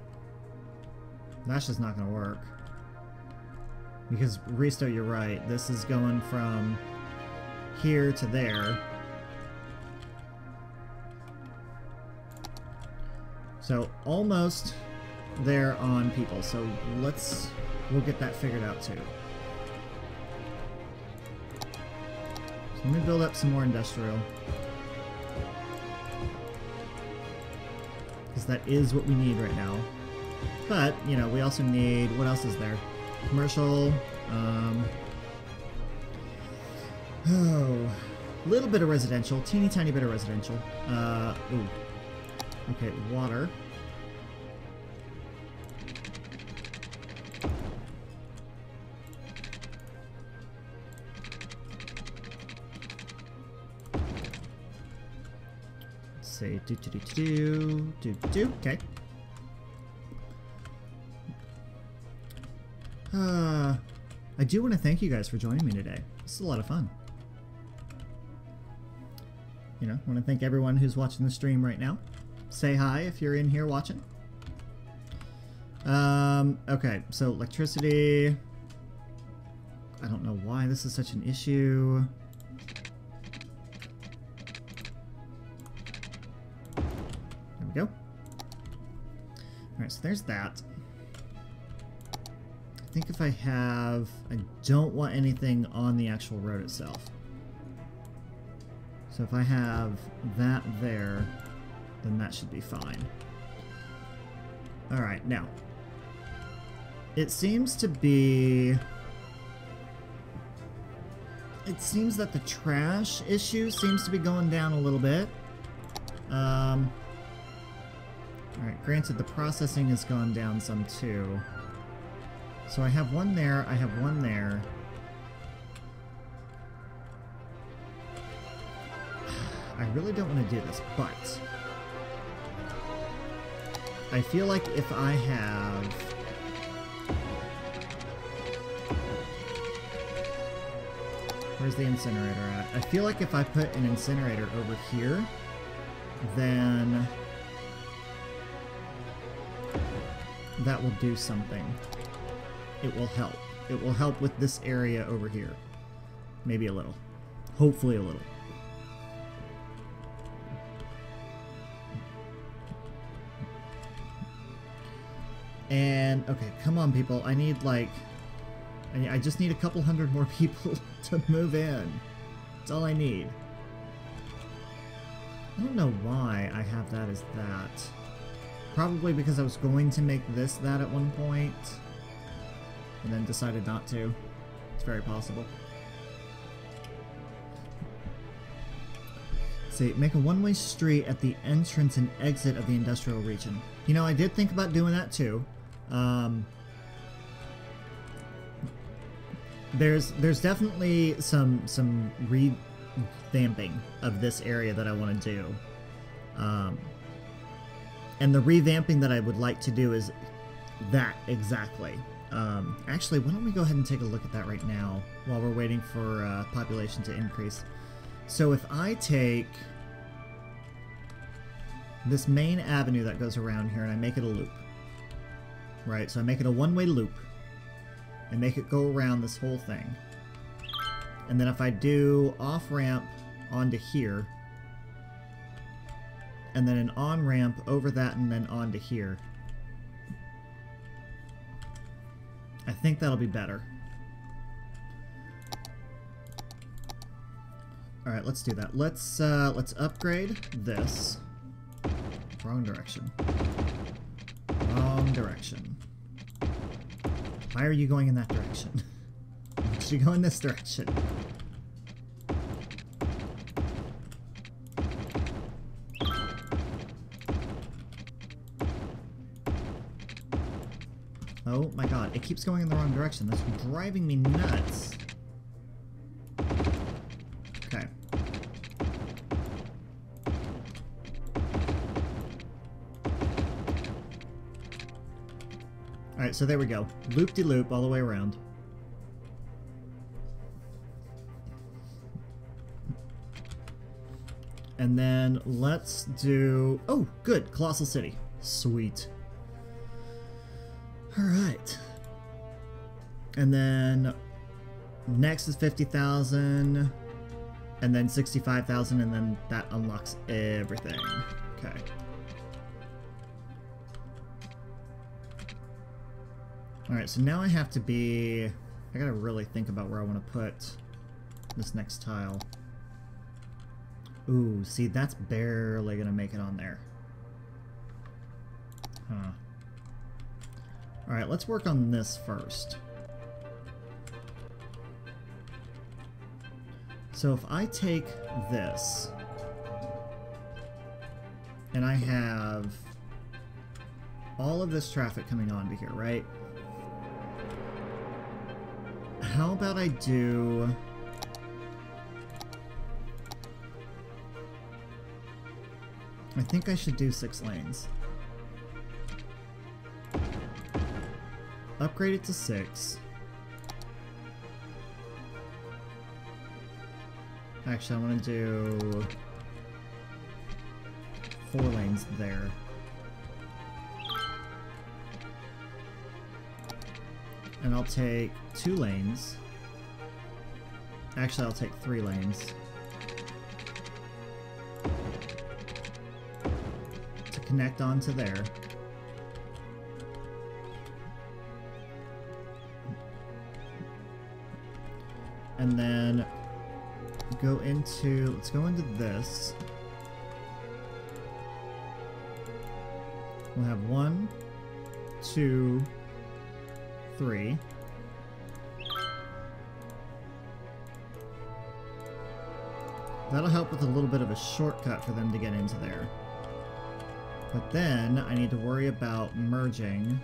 That's just not going to work. Because, Risto, you're right. This is going from here to there. So, almost there on people. So, we'll get that figured out too. So let me build up some more industrial. Because that is what we need right now. But, you know, we also need, what else is there? Commercial, oh, little bit of residential, teeny tiny bit of residential. Ooh. Okay, water. Say do. Okay. I do want to thank you guys for joining me today. This is a lot of fun. you know, want to thank everyone who's watching the stream right now. Say hi if you're in here watching. Okay, so electricity. I don't know why this is such an issue. There we go. Alright, so there's that. I think if I have... I don't want anything on the actual road itself. So if I have that there, then that should be fine. Alright, now. It seems to be... It seems that the trash issue seems to be going down a little bit. Alright, granted the processing has gone down some too. So I have one there, I have one there. I really don't want to do this, but... I feel like if I have... Where's the incinerator at? I feel like if I put an incinerator over here, then that will do something. It will help. It will help with this area over here. Maybe a little. Hopefully a little. And, okay, come on people. I need like... I just need a couple hundred more people to move in. That's all I need. I don't know why I have that as that. Probably because I was going to make this that at one point, and then decided not to. It's very possible. See, make a one-way street at the entrance and exit of the industrial region. You know, I did think about doing that too. There's definitely some revamping of this area that I want to do. And the revamping that I would like to do is that exactly. Actually, why don't we go ahead and take a look at that right now while we're waiting for population to increase. So if I take this main avenue that goes around here and I make it a loop, right? So I make it a one-way loop and make it go around this whole thing. And then if I do off-ramp onto here, and then an on-ramp over that and then onto here, I think that'll be better. Alright, let's do that. Let's upgrade this. Wrong direction. Wrong direction. Why are you going in that direction? You should go in this direction. Oh my god, it keeps going in the wrong direction. That's driving me nuts. Okay. Alright, so there we go. Loop-de-loop all the way around. And then let's do... Oh, good! Colossal City. Sweet. Alright. And then next is 50,000, and then 65,000, and then that unlocks everything. Okay. Alright, so now I have to be... I gotta really think about where I want to put this next tile. Ooh, see, that's barely gonna make it on there. Huh. Alright, let's work on this first. So if I take this, and I have all of this traffic coming onto here, right? How about I do... I think I should do 6 lanes. Upgrade it to 6. Actually, I want to do 4 lanes there. And I'll take 2 lanes. Actually, I'll take 3 lanes. To connect onto there. And then let's go into this. We'll have 1, 2, 3. That'll help with a little bit of a shortcut for them to get into there. But then I need to worry about merging.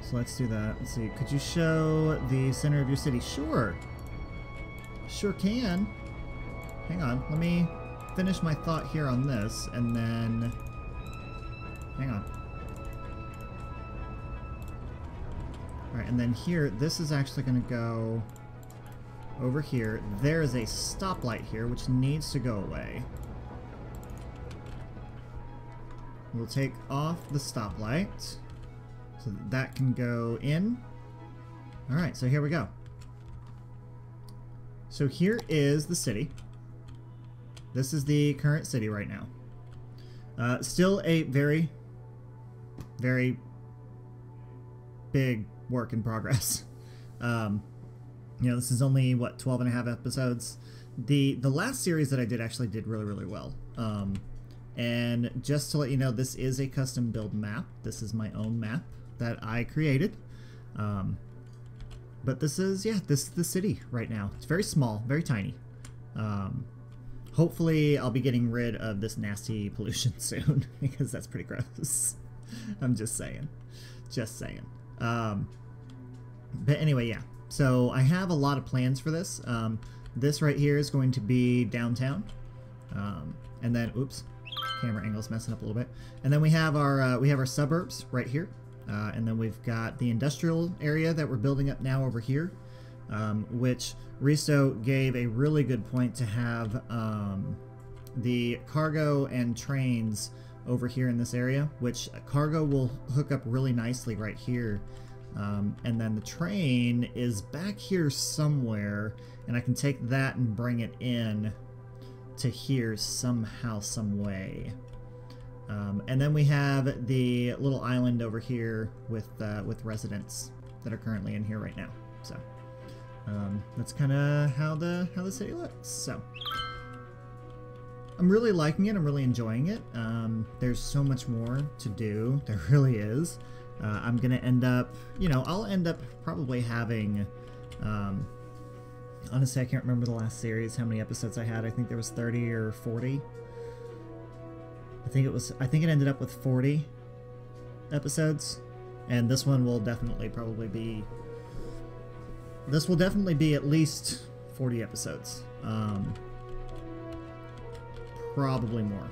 So let's do that. Let's see. Could you show the center of your city? Sure. Sure can. Hang on. Let me finish my thought here on this, and then... Hang on. Alright, and then here, this is actually going to go over here. There is a stoplight here, which needs to go away. We'll take off the stoplight. So that can go in. Alright, so here we go. So here is the city. This is the current city right now. Still a very, very big work in progress. You know, this is only, what, 12 and a half episodes? The last series that I did actually did really, really well. And just to let you know, this is a custom build map. This is my own map that I created. But this is, yeah, this is the city right now. It's very small, very tiny. Hopefully I'll be getting rid of this nasty pollution soon, because that's pretty gross. I'm just saying. Just saying. But anyway, yeah. So I have a lot of plans for this. This right here is going to be downtown. And then, oops, camera angle's messing up a little bit. And then we have our suburbs right here. And then we've got the industrial area that we're building up now over here, which Risto gave a really good point to have the cargo and trains over here in this area, which cargo will hook up really nicely right here. And then the train is back here somewhere, and I can take that and bring it in to here somehow, some way. And then we have the little island over here with residents that are currently in here right now. So that's kind of how the city looks. So I'm really liking it. I'm really enjoying it. There's so much more to do. There really is. I'm gonna end up, you know, I'll end up probably having. Honestly, I can't remember the last series, how many episodes I had. I think there was 30 or 40. I think it ended up with 40 episodes, and this one will definitely be at least 40 episodes. Probably more.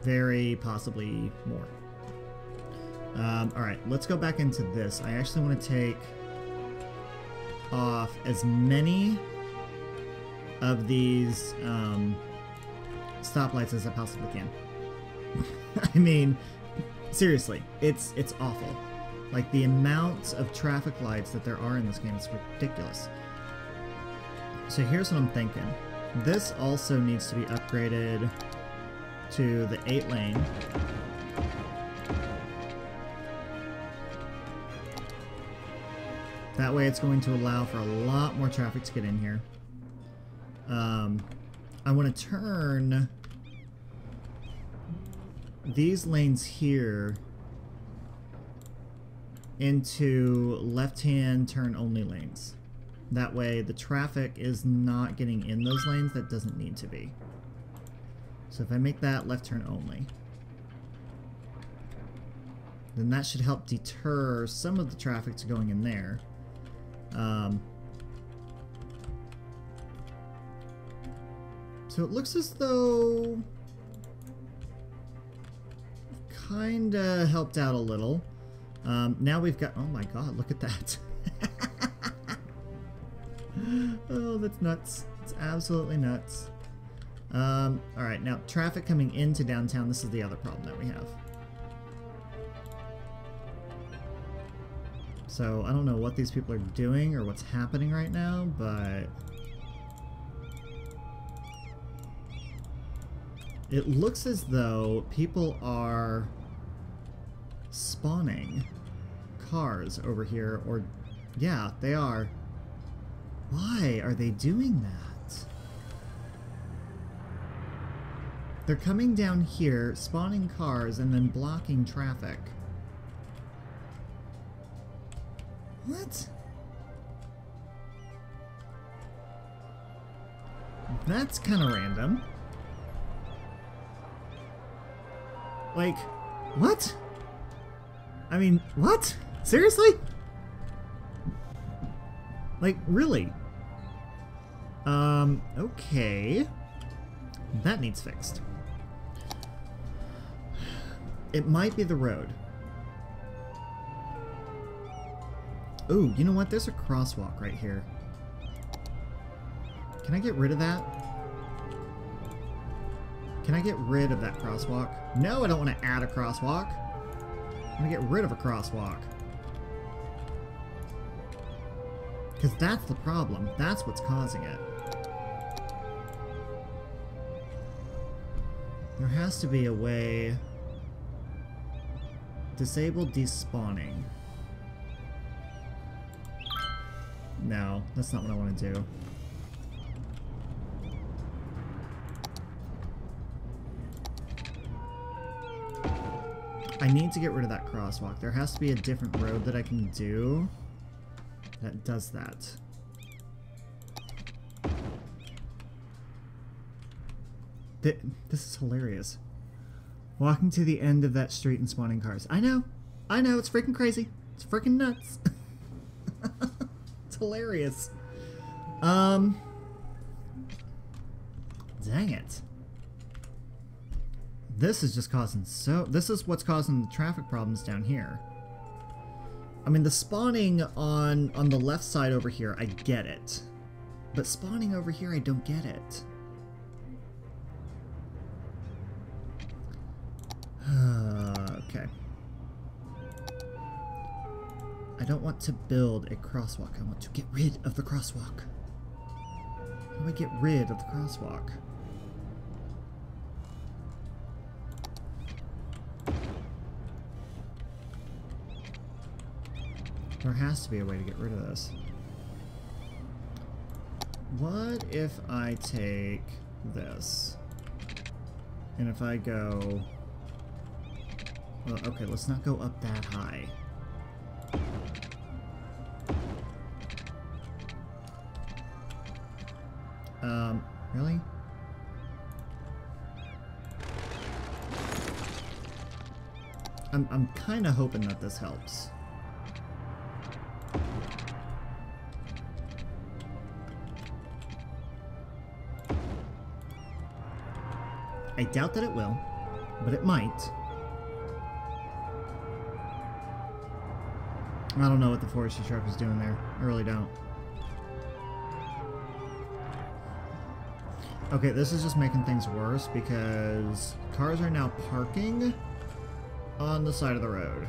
Very possibly more. Alright, let's go back into this. I actually want to take off as many of these stoplights as I possibly can. I mean, seriously, it's awful. Like, the amount of traffic lights that there are in this game is ridiculous. So here's what I'm thinking. This also needs to be upgraded to the 8-lane. That way it's going to allow for a lot more traffic to get in here. I want to turn these lanes here into left-hand turn-only lanes. That way the traffic is not getting in those lanes that doesn't need to be. So if I make that left turn only, then that should help deter some of the traffic to going in there. So it looks as though I've kinda helped out a little. Now we've got... Oh my god, look at that. Oh, that's nuts. It's absolutely nuts. Alright, now traffic coming into downtown, this is the other problem that we have. So, I don't know what these people are doing or what's happening right now, but... it looks as though people are spawning cars over here, or... yeah, they are. Why are they doing that? They're coming down here, spawning cars, and then blocking traffic. What? That's kind of random. Like, what? I mean, what? Seriously? Like, really? Okay. That needs fixed. It might be the road. Ooh, you know what? There's a crosswalk right here. Can I get rid of that? Can I get rid of that crosswalk? No, I don't want to add a crosswalk. I want to get rid of a crosswalk. Because that's the problem. That's what's causing it. There has to be a way... disable despawning. No, that's not what I want to do. I need to get rid of that crosswalk. There has to be a different road that I can do that does that. This is hilarious. Walking to the end of that street and spawning cars. I know, it's freaking crazy. It's freaking nuts. It's hilarious. Dang it. This is just causing this is what's causing the traffic problems down here. I mean, the spawning on the left side over here, I get it. But spawning over here, I don't get it. Okay. I don't want to build a crosswalk. I want to get rid of the crosswalk. How do I get rid of the crosswalk? There has to be a way to get rid of this. What if I take this? And if I go... well, okay, let's not go up that high. Really? I'm kind of hoping that this helps. I doubt that it will, but it might. I don't know what the forestry truck is doing there. I really don't. Okay, this is just making things worse because cars are now parking on the side of the road.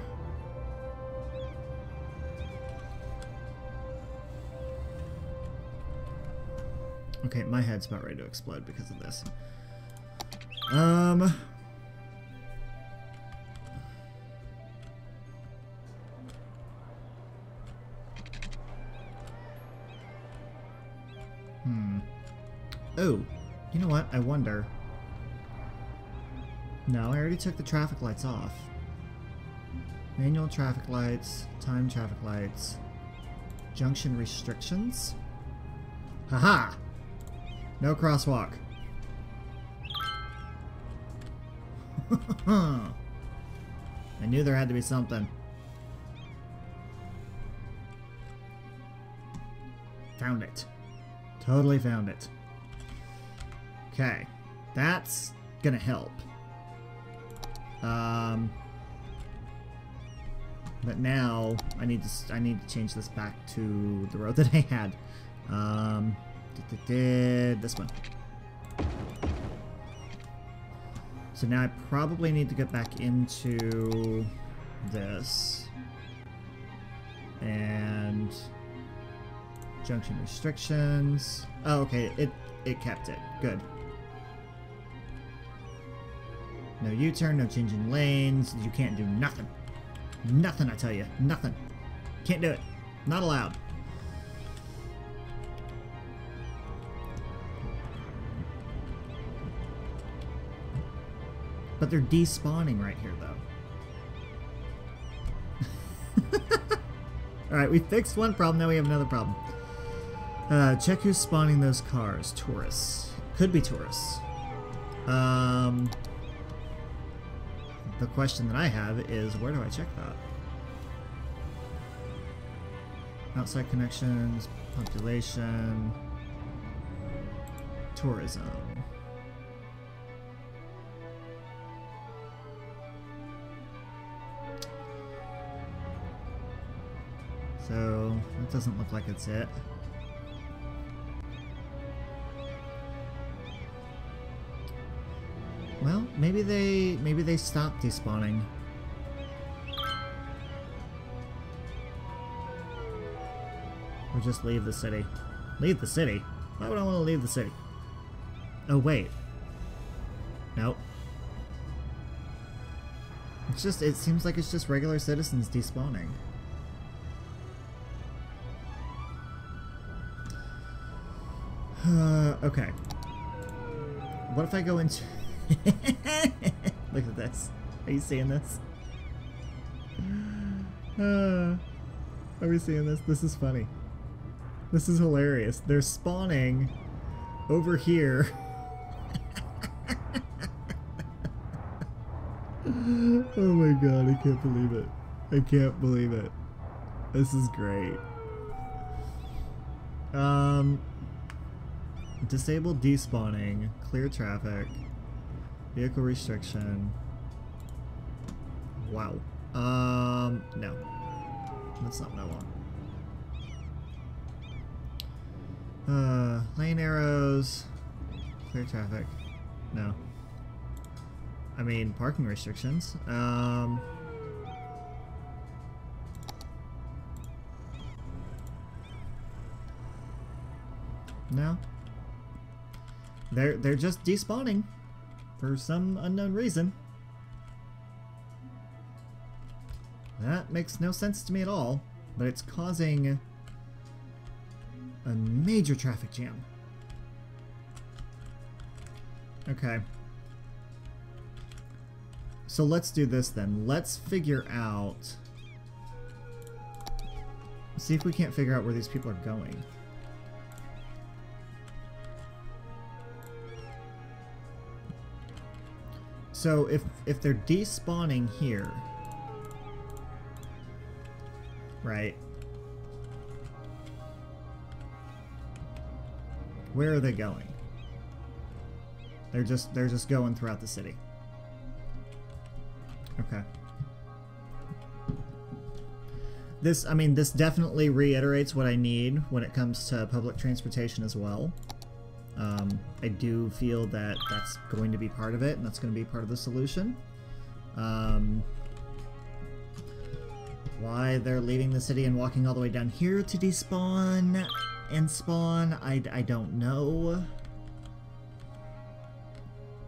Okay, my head's about ready to explode because of this. Oh, you know what? I wonder. No, I already took the traffic lights off. Manual traffic lights, time traffic lights, junction restrictions. Haha! No crosswalk. I knew there had to be something. Found it. Totally found it. Okay. That's gonna help. But now I need to change this back to the road that I had. This one. So now I probably need to get back into this. And junction restrictions. Oh, okay, it kept it. Good. No U-turn, no changing lanes. You can't do nothing. Nothing, I tell you. Nothing. Can't do it. Not allowed. But they're despawning right here, though. Alright, we fixed one problem, now we have another problem. Check who's spawning those cars. Tourists. Could be tourists. The question that I have is, where do I check that? Outside connections, population, tourism. So, that doesn't look like it's it. Well, maybe they stopped despawning. Or just leave the city. Leave the city? Why would I want to leave the city? Oh wait. Nope. It's just, it seems like it's just regular citizens despawning. Okay. What if I go into... Look at this. Are you seeing this? Are we seeing this? This is funny. This is hilarious. They're spawning over here. Oh my god, I can't believe it. I can't believe it. This is great. Disable despawning, clear traffic, vehicle restriction. Wow. No. That's not what I want. Lane arrows, clear traffic. No. I mean, parking restrictions. No. They're just despawning for some unknown reason. That makes no sense to me at all, but it's causing a major traffic jam. Okay. So let's do this then. Let's figure out... See if we can't figure out where these people are going. So if they're despawning here, right? Where are they going? They're just going throughout the city. Okay. This, I mean, this definitely reiterates what I need when it comes to public transportation as well. I do feel that that's going to be part of it, and that's going to be part of the solution. Why they're leaving the city and walking all the way down here to despawn and spawn, I don't know.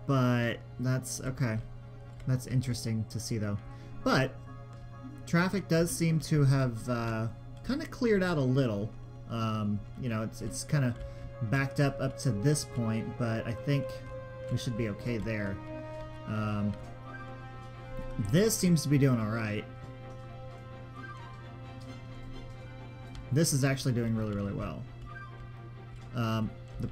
But that's okay. That's interesting to see, though. But traffic does seem to have kind of cleared out a little. You know, it's kind of backed up to this point, but I think we should be okay there. This seems to be doing alright. This is actually doing really, really well. The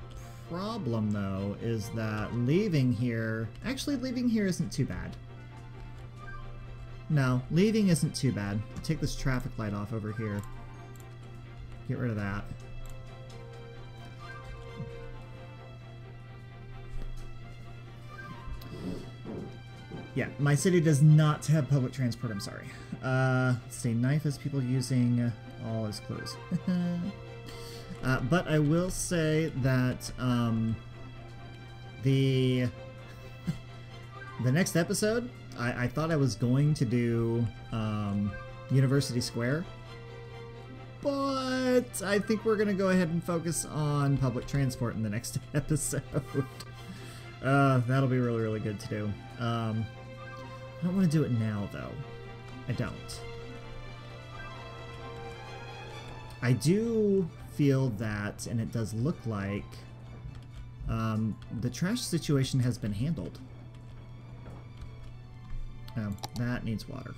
problem, though, is that leaving here... Actually, leaving here isn't too bad. No, leaving isn't too bad. Take this traffic light off over here. Get rid of that. Yeah, my city does not have public transport, I'm sorry. Say knife as people using all as clothes. But I will say that the next episode, I thought I was going to do University Square, but I think we're going to go ahead and focus on public transport in the next episode. That'll be really, really good to do. I don't want to do it now, though. I don't. I do feel that, and it does look like, the trash situation has been handled. Oh, that needs water.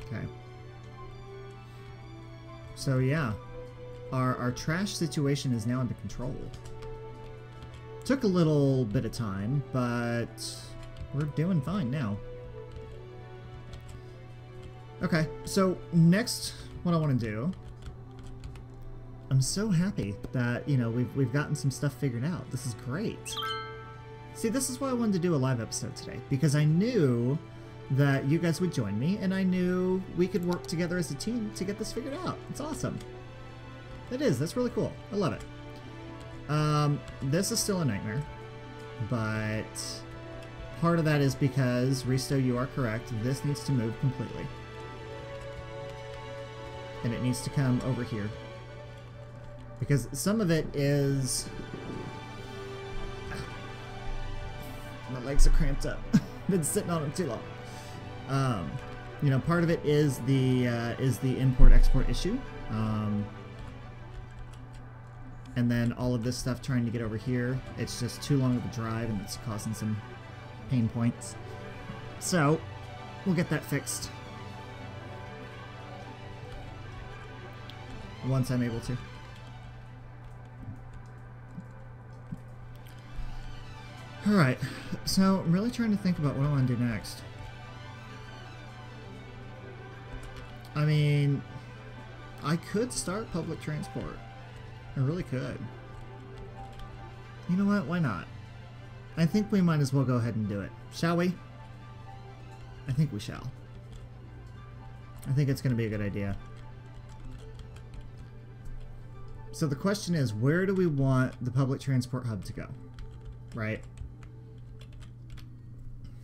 Okay. So yeah, our trash situation is now under control. Took a little bit of time, but we're doing fine now. Okay, so next, what I want to do, I'm so happy that, you know, we've gotten some stuff figured out. This is great. See, this is why I wanted to do a live episode today, because I knew that you guys would join me, and I knew we could work together as a team to get this figured out. It's awesome. It is. That's really cool. I love it. This is still a nightmare, but part of that is because, Risto, you are correct, this needs to move completely. And it needs to come over here. Because some of it is... My legs are cramped up. Been sitting on them too long. You know, part of it is the import-export issue. And then all of this stuff trying to get over here, it's just too long of a drive and it's causing some pain points. So, we'll get that fixed once I'm able to. Alright, so I'm really trying to think about what I want to do next. I mean, I could start public transport. I really could. You know what? Why not? I think we might as well go ahead and do it. Shall we? I think we shall. I think it's going to be a good idea. So the question is, where do we want the public transport hub to go? Right?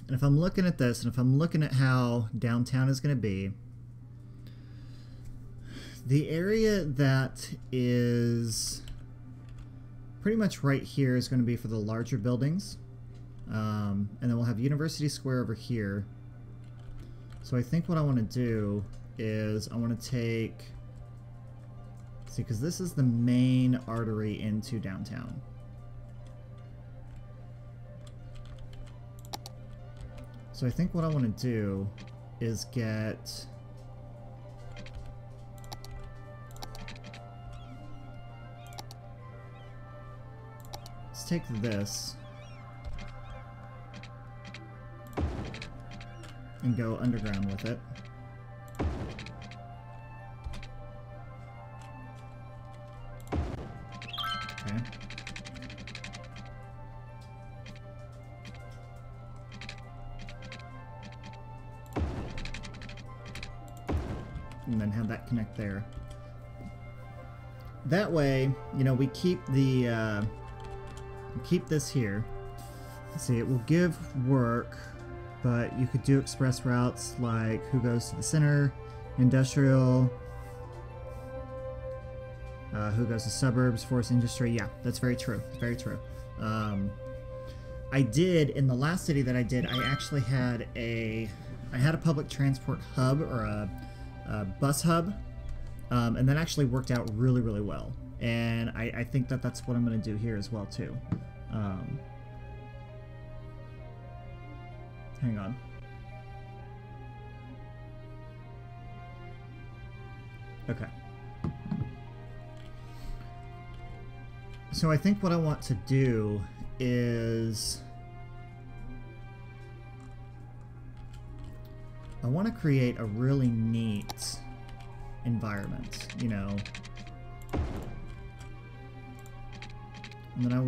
And if I'm looking at this, and if I'm looking at how downtown is going to be, the area that is pretty much right here is going to be for the larger buildings. And then we'll have University Square over here. So I think what I want to do is I want to take... See, because this is the main artery into downtown. So I think what I want to do is get... Let's take this and go underground with it. Okay. And then have that connect there. That way, you know, we keep the keep this here. Let's see, it will give work, but you could do express routes like who goes to the center, industrial, who goes to suburbs, forest industry. Yeah, that's very true. Very true. I did, in the last city that I did, I actually had a public transport hub, or a bus hub, and that actually worked out really, really well. And I think that that's what I'm going to do here as well, too. Hang on. Okay. So I think what I want to do is... I want to create a really neat environment, you know. And then I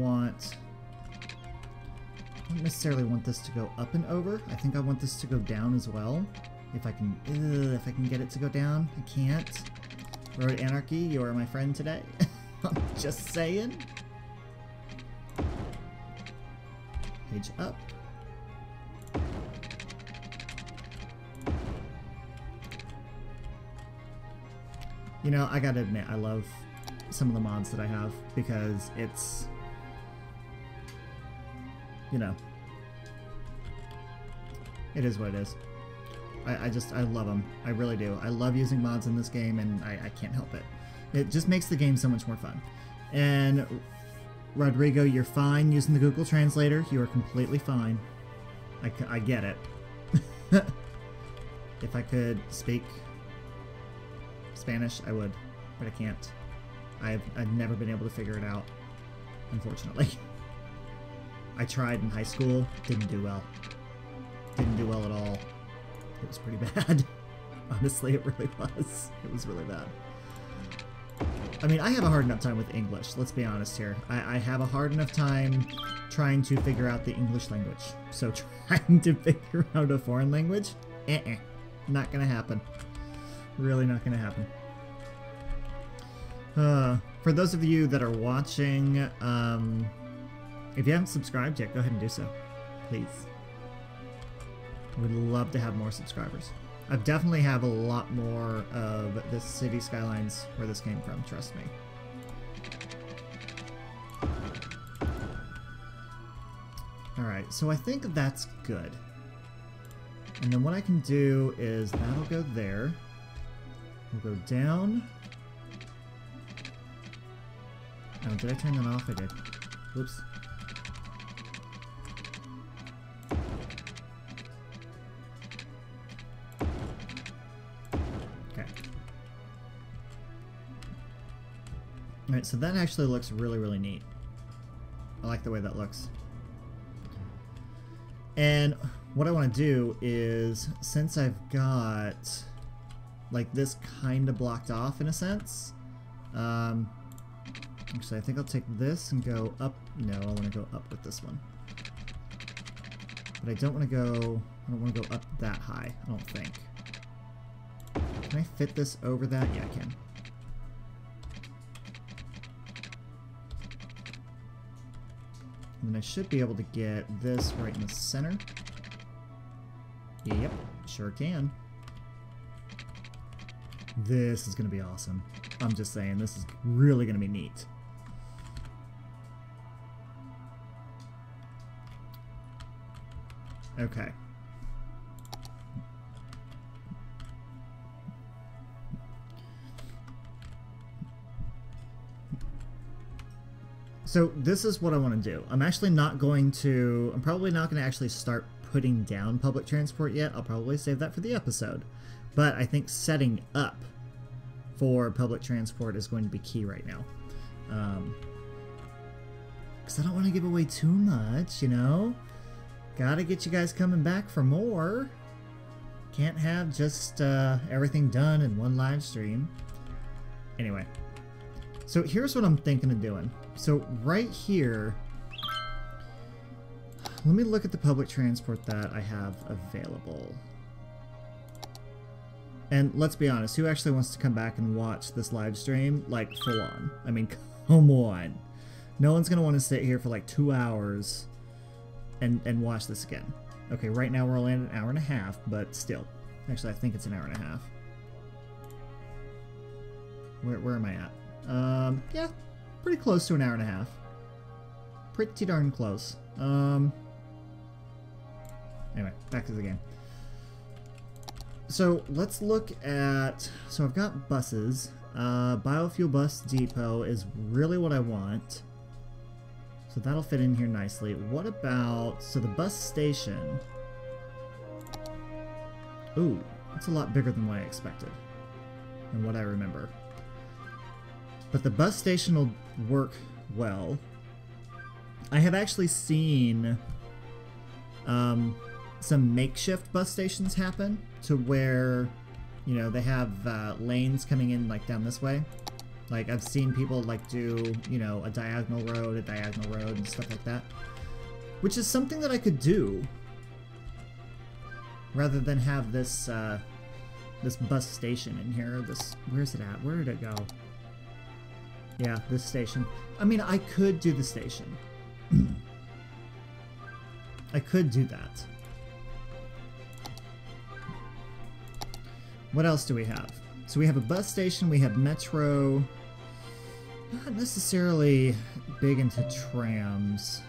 don't necessarily want this to go up and over. I think I want this to go down as well. If I can get it to go down. I can't. Road Anarchy, you are my friend today. I'm just saying. Page up. You know, I gotta admit, I love some of the mods that I have because it's, you know, it is what it is. I love them. I really do. I love using mods in this game, and I can't help it. It just makes the game so much more fun. And Rodrigo, you're fine using the Google Translator. You are completely fine. I get it. If I could speak Spanish, I would, but I can't. I've never been able to figure it out, unfortunately. I tried in high school, didn't do well. Didn't do well at all. It was pretty bad. Honestly, it really was. It was really bad. I mean, I have a hard enough time with English, let's be honest here. I have a hard enough time trying to figure out the English language. So trying to figure out a foreign language? Not gonna happen. Really not gonna happen. For those of you that are watching, if you haven't subscribed yet, go ahead and do so. Please. Would love to have more subscribers. I definitely have a lot more of this Cities Skylines where this came from, trust me. Alright, so I think that's good. And then what I can do is that'll go there. We'll go down. Oh, did I turn that off? I did. Whoops. Alright, so that actually looks really, really neat. I like the way that looks. And what I want to do is, since I've got like this kind of blocked off in a sense, actually I think I'll take this and go up. No, I want to go up with this one. But I don't want to go up that high, I don't think. Can I fit this over that? Yeah, I can. And then I should be able to get this right in the center. Yep, sure can. This is going to be awesome. I'm just saying, this is really going to be neat. Okay. So this is what I want to do. I'm probably not going to actually start putting down public transport yet. I'll probably save that for the episode. But I think setting up for public transport is going to be key right now. Because I don't want to give away too much, you know? Gotta get you guys coming back for more. Can't have just everything done in one live stream. Anyway. So here's what I'm thinking of doing. So right here, let me look at the public transport that I have available. And let's be honest, who actually wants to come back and watch this live stream, like, full on? I mean, come on. No one's going to want to sit here for like 2 hours and watch this again. Okay, right now we're only at an hour and a half, but still. Actually, I think it's an hour and a half. Where am I at? Yeah, pretty close to an hour and a half. Pretty darn close. Anyway, back to the game. So let's look at, so I've got buses. Biofuel bus depot is really what I want. So that'll fit in here nicely. What about, so the bus station. Ooh, it's a lot bigger than what I expected. And what I remember. But the bus station will work well. I have actually seen some makeshift bus stations happen to where, you know, they have lanes coming in like down this way. Like, I've seen people, like, do, you know, a diagonal road, and stuff like that. Which is something that I could do. Rather than have this, this bus station in here. This, where's it at? Where did it go? Yeah, this station. I mean, I could do the station. I could do that. What else do we have? So we have a bus station, we have metro. Not necessarily big into trams.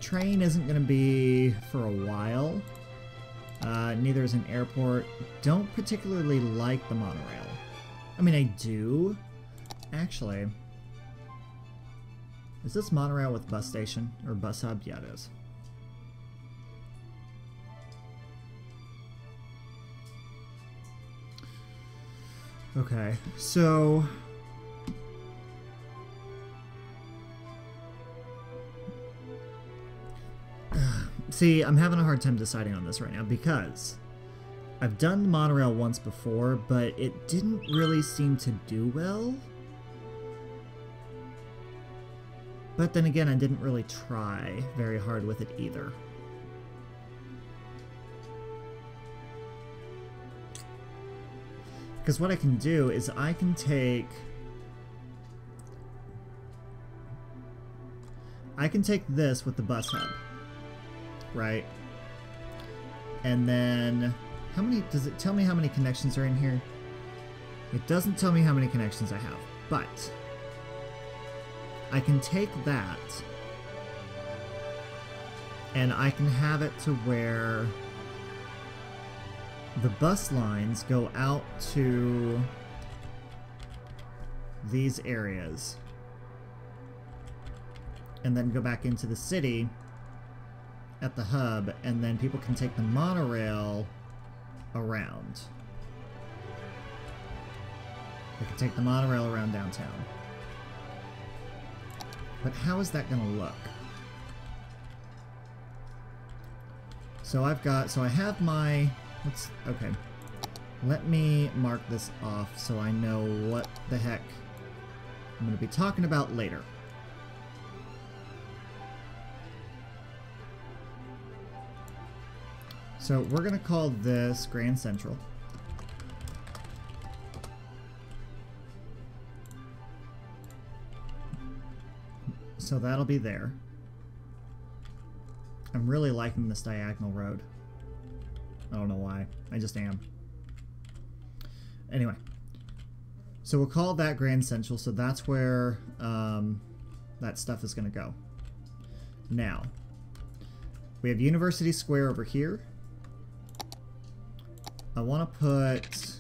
Train isn't going to be for a while. Neither is an airport. Don't particularly like the monorail. I mean, I do. Actually, is this monorail with bus station or bus hub? Yeah, it is. Okay, so see, I'm having a hard time deciding on this right now because I've done the monorail once before, but it didn't really seem to do well. But then again, I didn't really try very hard with it either. Because what I can do is I can take this with the bus hub, right? And then how many, does it tell me how many connections are in here? It doesn't tell me how many connections I have, but I can take that and I can have it to where the bus lines go out to these areas and then go back into the city at the hub, and then people can take the monorail around. They can take the monorail around downtown. But how is that going to look? So I have my... okay. Let me mark this off so I know what the heck I'm going to be talking about later. So we're going to call this Grand Central. So that'll be there. I'm really liking this diagonal road. I don't know why. I just am. Anyway. So we'll call that Grand Central. So that's where that stuff is going to go. Now, we have University Square over here. I want to put...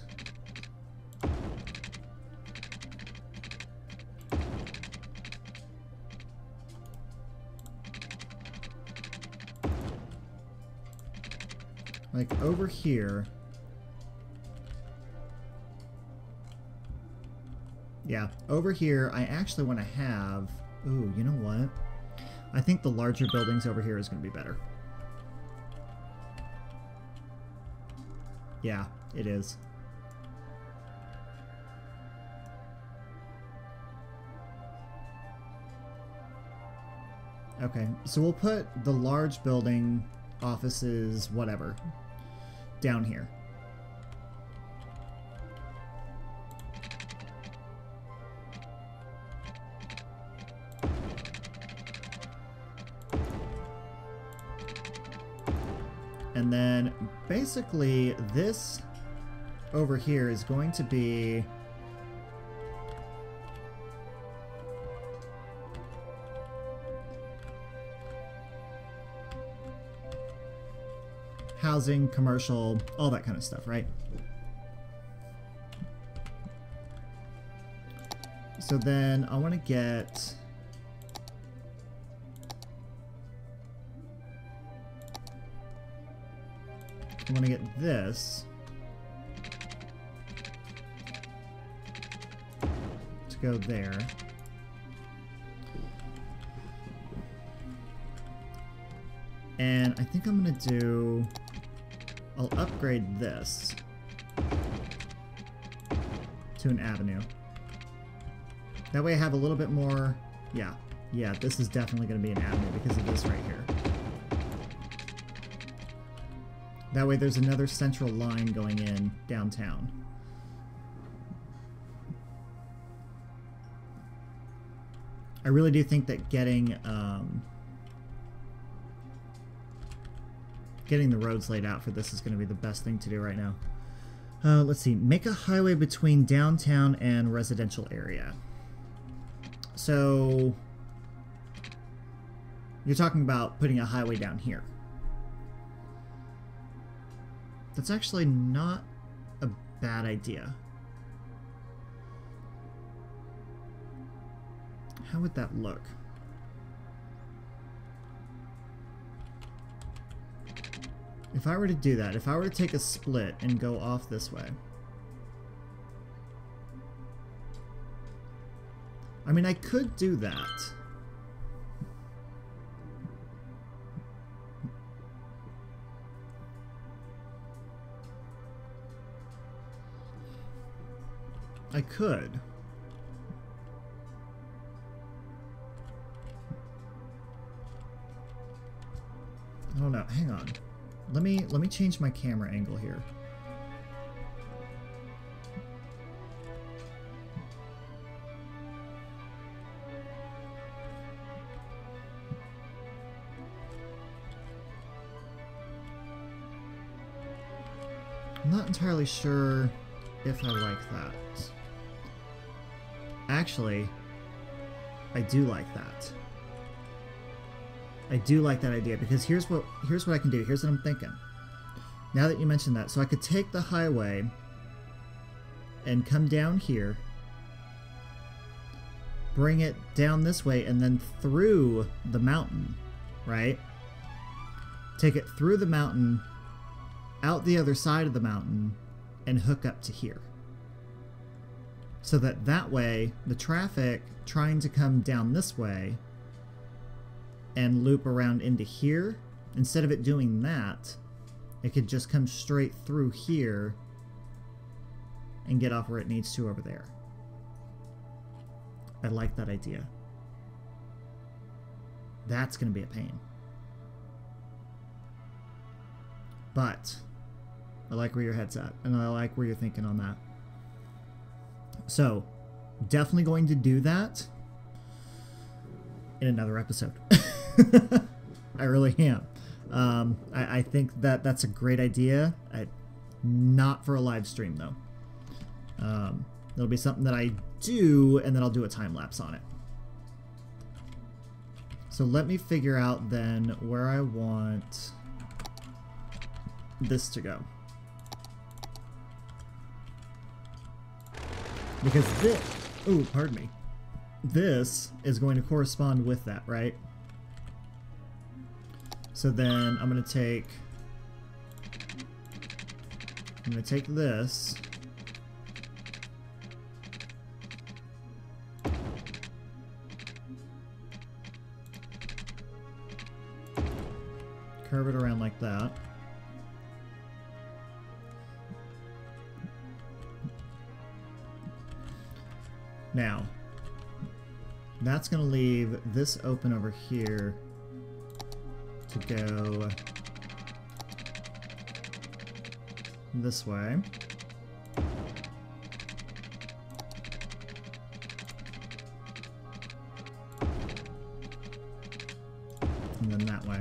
like over here. Yeah, over here I actually want to have... Ooh, you know what? I think the larger buildings over here is going to be better. Yeah, it is. Okay, so we'll put the large building, offices, whatever, down here. And then basically this over here is going to be housing, commercial, all that kind of stuff, right? So then I want to get... I want to get this to go there. And I think I'm going to do... I'll upgrade this to an avenue. That way I have a little bit more... Yeah, this is definitely going to be an avenue because of this right here. That way there's another central line going in downtown. I really do think that getting the roads laid out for this is going to be the best thing to do right now. Let's see. Make a highway between downtown and residential area. So you're talking about putting a highway down here. That's actually not a bad idea. How would that look? If I were to do that, if I were to take a split and go off this way. I mean, I could do that. I could. Oh no, hang on. Let me change my camera angle here. I'm not entirely sure if I like that. Actually, I do like that. I do like that idea because here's what I can do. Here's what I'm thinking. Now that you mentioned that, so I could take the highway and come down here, bring it down this way, and then through the mountain, right? Take it through the mountain, out the other side of the mountain, and hook up to here. So that way, the traffic trying to come down this way and loop around into here, instead of it doing that, it could just come straight through here and get off where it needs to over there. I like that idea. That's going to be a pain. But I like where your head's at, and I like where you're thinking on that. So, definitely going to do that in another episode. I really am. I think that that's a great idea. Not for a live stream, though. It'll be something that I do, and then I'll do a time lapse on it. So let me figure out then where I want this to go. Because this... Oh, pardon me. This is going to correspond with that, right? So then I'm going to take this. Curve it around like that. Now, that's going to leave this open over here to go this way. And then that way.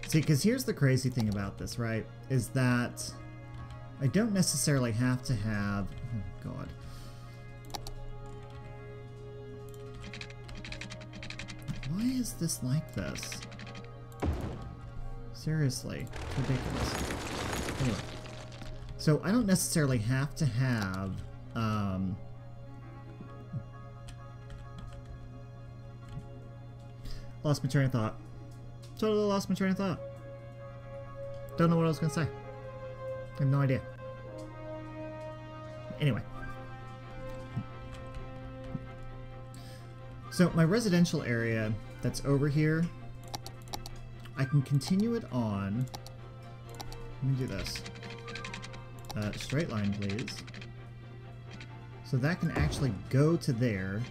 See, because here's the crazy thing about this, right? Is that I don't necessarily have to have... Oh, God. Why is this like this? Seriously, it's ridiculous. Anyway, so I don't necessarily have to have lost my train of thought. Totally lost my train of thought. Don't know what I was gonna say. I have no idea. Anyway. So my residential area that's over here, I can continue it on. Let me do this. Straight line, please. So that can actually go to there.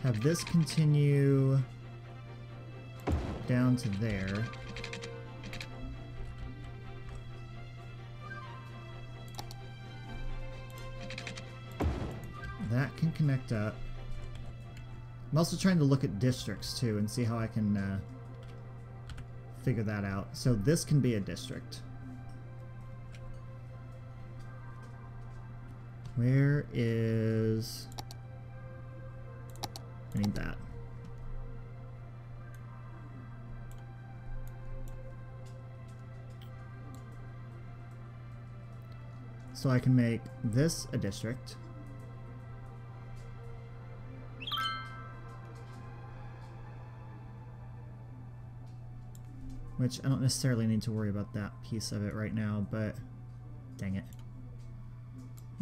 Have this continue down to there. That can connect up. I'm also trying to look at districts too and see how I can figure that out. So this can be a district. Where is... I need that. So I can make this a district. Which I don't necessarily need to worry about that piece of it right now, but dang it.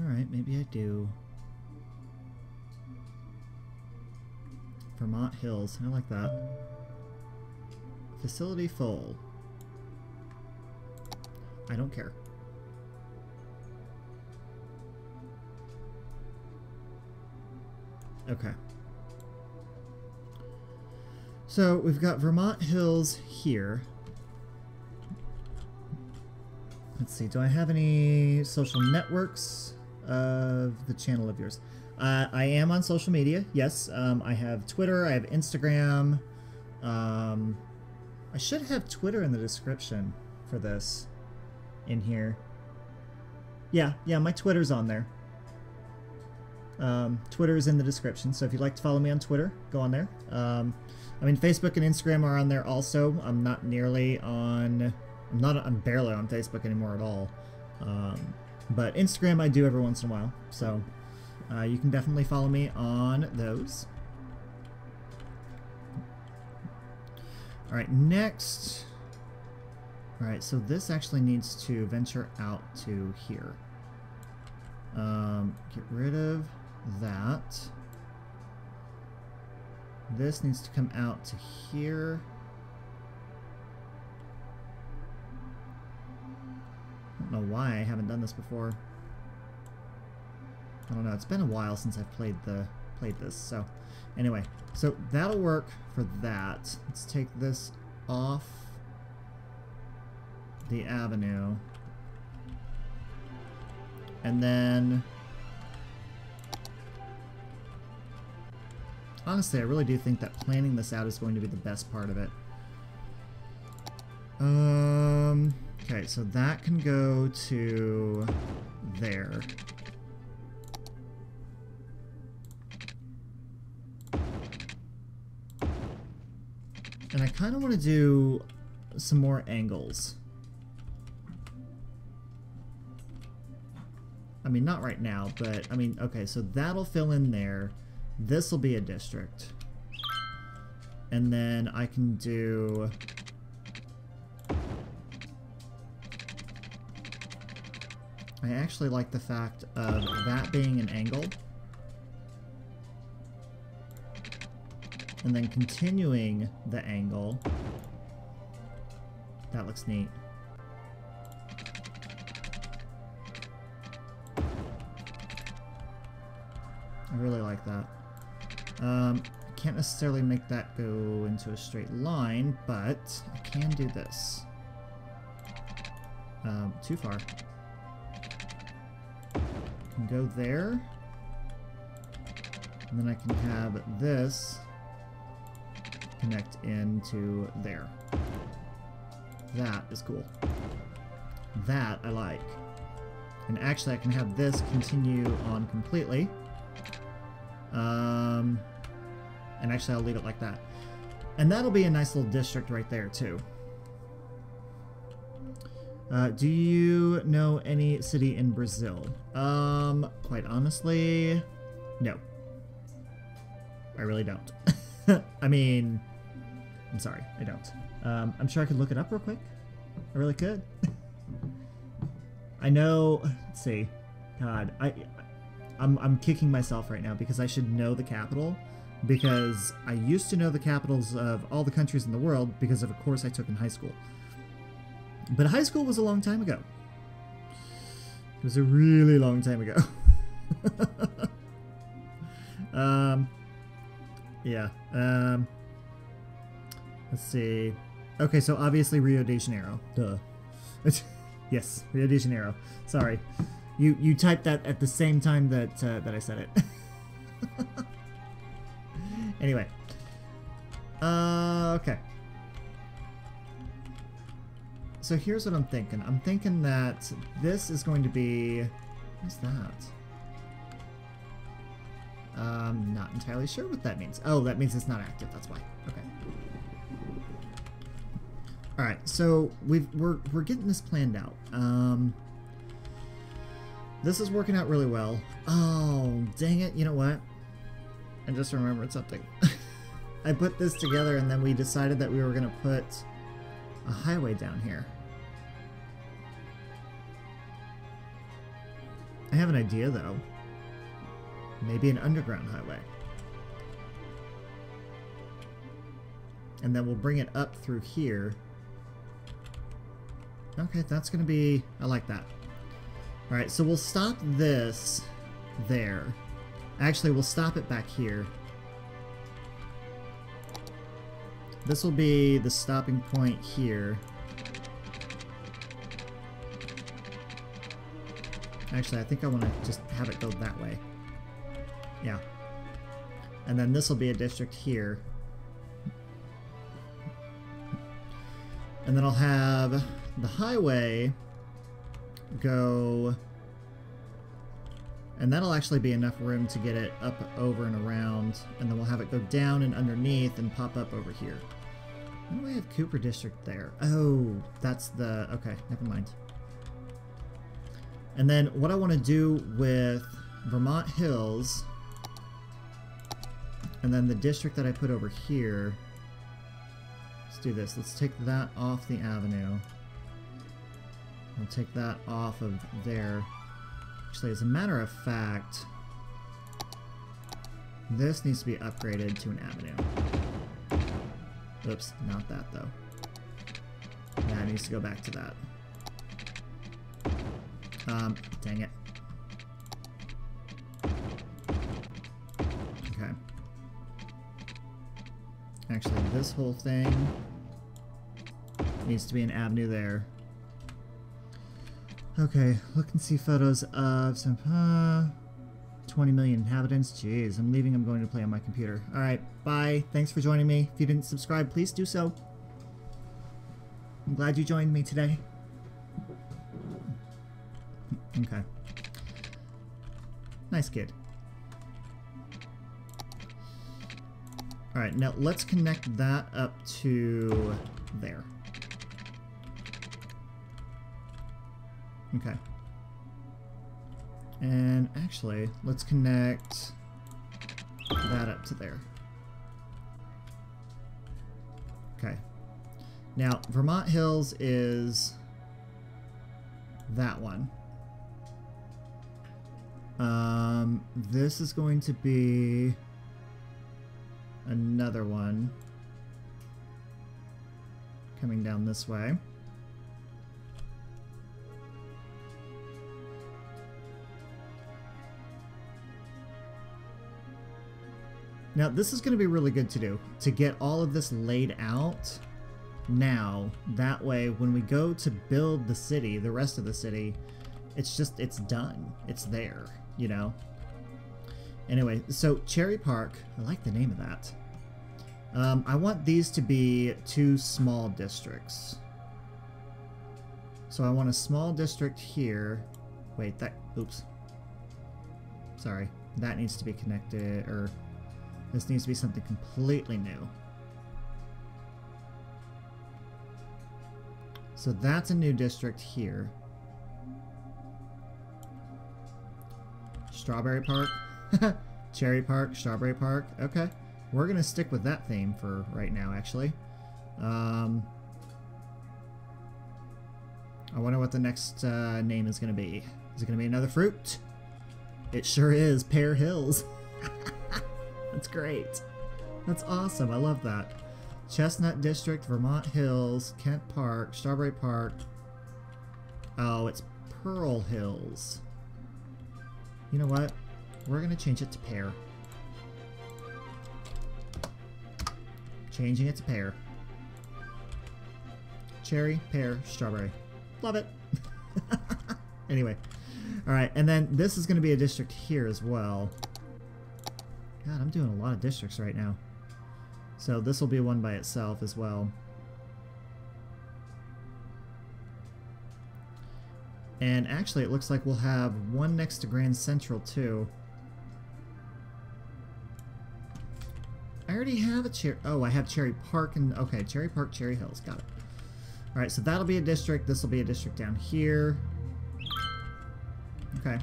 Alright, maybe I do. Vermont Hills, I like that. Facility full. I don't care. Okay. So we've got Vermont Hills here. Let's see, do I have any social networks of the channel of yours? I am on social media, yes. I have Twitter, I have Instagram. I should have Twitter in the description for this in here. Yeah, my Twitter's on there. Twitter is in the description, so if you'd like to follow me on Twitter, go on there. I mean, Facebook and Instagram are on there also. I'm not nearly on... I'm barely on Facebook anymore at all. But Instagram I do every once in a while, so you can definitely follow me on those. Alright, next... Alright, so this actually needs to venture out to here. Get rid of that. This needs to come out to here. I don't know why I haven't done this before. I don't know. It's been a while since I've played this. So anyway, so that'll work for that. Let's take this off the avenue, and then honestly, I really do think that planning this out is going to be the best part of it. Okay, so that can go to there. And I kind of want to do some more angles. I mean, not right now, but I mean, okay, so that'll fill in there. This will be a district. And then I can do... I actually like the fact of that being an angle. And then continuing the angle. That looks neat. I really like that. Can't necessarily make that go into a straight line, but I can do this. Too far. I can go there. And then I can have this connect into there. That is cool. That I like. And actually I can have this continue on completely. And actually I'll leave it like that. And that'll be a nice little district right there too. Do you know any city in Brazil? Quite honestly, no. I really don't. I mean, I'm sorry, I don't. I'm sure I could look it up real quick. I really could. I know, let's see. God, I'm kicking myself right now because I should know the capital, because I used to know the capitals of all the countries in the world because of a course I took in high school. But high school was a long time ago. It was a really long time ago. Yeah. Let's see. Okay, so obviously Rio de Janeiro. Duh. Yes, Rio de Janeiro. Sorry. You typed that at the same time that that I said it. Anyway. Okay. So here's what I'm thinking. I'm thinking that this is going to be... What's that? Not entirely sure what that means. Oh, that means it's not active. That's why. Okay. All right. So we're getting this planned out. This is working out really well. Oh, dang it! You know what? I just remembered something. I put this together, and then we decided that we were gonna put a highway down here. I have an idea, though. Maybe an underground highway. And then we'll bring it up through here. Okay, that's gonna be... I like that. Alright, so we'll stop this there. Actually, we'll stop it back here. This will be the stopping point here. Actually, I think I want to just have it go that way. Yeah. And then this will be a district here. And then I'll have the highway go... And that'll actually be enough room to get it up, over, and around. And then we'll have it go down and underneath and pop up over here. Why do I have Cooper District there? Oh, that's the... Okay, never mind. And then what I want to do with Vermont Hills, and then the district that I put over here, let's do this. Let's take that off the avenue. We'll take that off of there. Actually, as a matter of fact, this needs to be upgraded to an avenue. Oops, not that though. That needs to go back to that. Dang it. Okay. Actually, this whole thing needs to be an avenue there. Okay, look and see photos of some 20 million inhabitants. Jeez, I'm leaving. I'm going to play on my computer. Alright, bye. Thanks for joining me. If you didn't subscribe, please do so. I'm glad you joined me today. Okay. Nice kid. Alright, now let's connect that up to there. Okay. And actually, let's connect that up to there. Okay. Now, Vermont Hills is that one. This is going to be another one coming down this way. Now, this is going to be really good to do, to get all of this laid out now. That way, when we go to build the city, the rest of the city, it's just, it's done. It's there, you know? Anyway, so Cherry Park, I like the name of that. I want these to be 2 small districts. So I want a small district here. Wait, that, oops. Sorry, that needs to be connected, or this needs to be something completely new. So that's a new district here. Strawberry Park. Cherry Park, Strawberry Park. Okay. We're going to stick with that theme for right now, actually. I wonder what the next name is going to be. Is it going to be another fruit? It sure is. Pear Hills. That's great. That's awesome. I love that. Chestnut District, Vermont Hills, Kent Park, Strawberry Park. Oh, it's Pearl Hills. You know what? We're going to change it to pear. Changing it to pear. Cherry, pear, strawberry. Love it. Anyway. Alright, and then this is going to be a district here as well. God, I'm doing a lot of districts right now. So this will be one by itself as well. And actually, it looks like we'll have one next to Grand Central, too. I already have a Cherry... Oh, I have Cherry Park and... Okay, Cherry Park, Cherry Hills. Got it. Alright, so that'll be a district. This will be a district down here. Okay.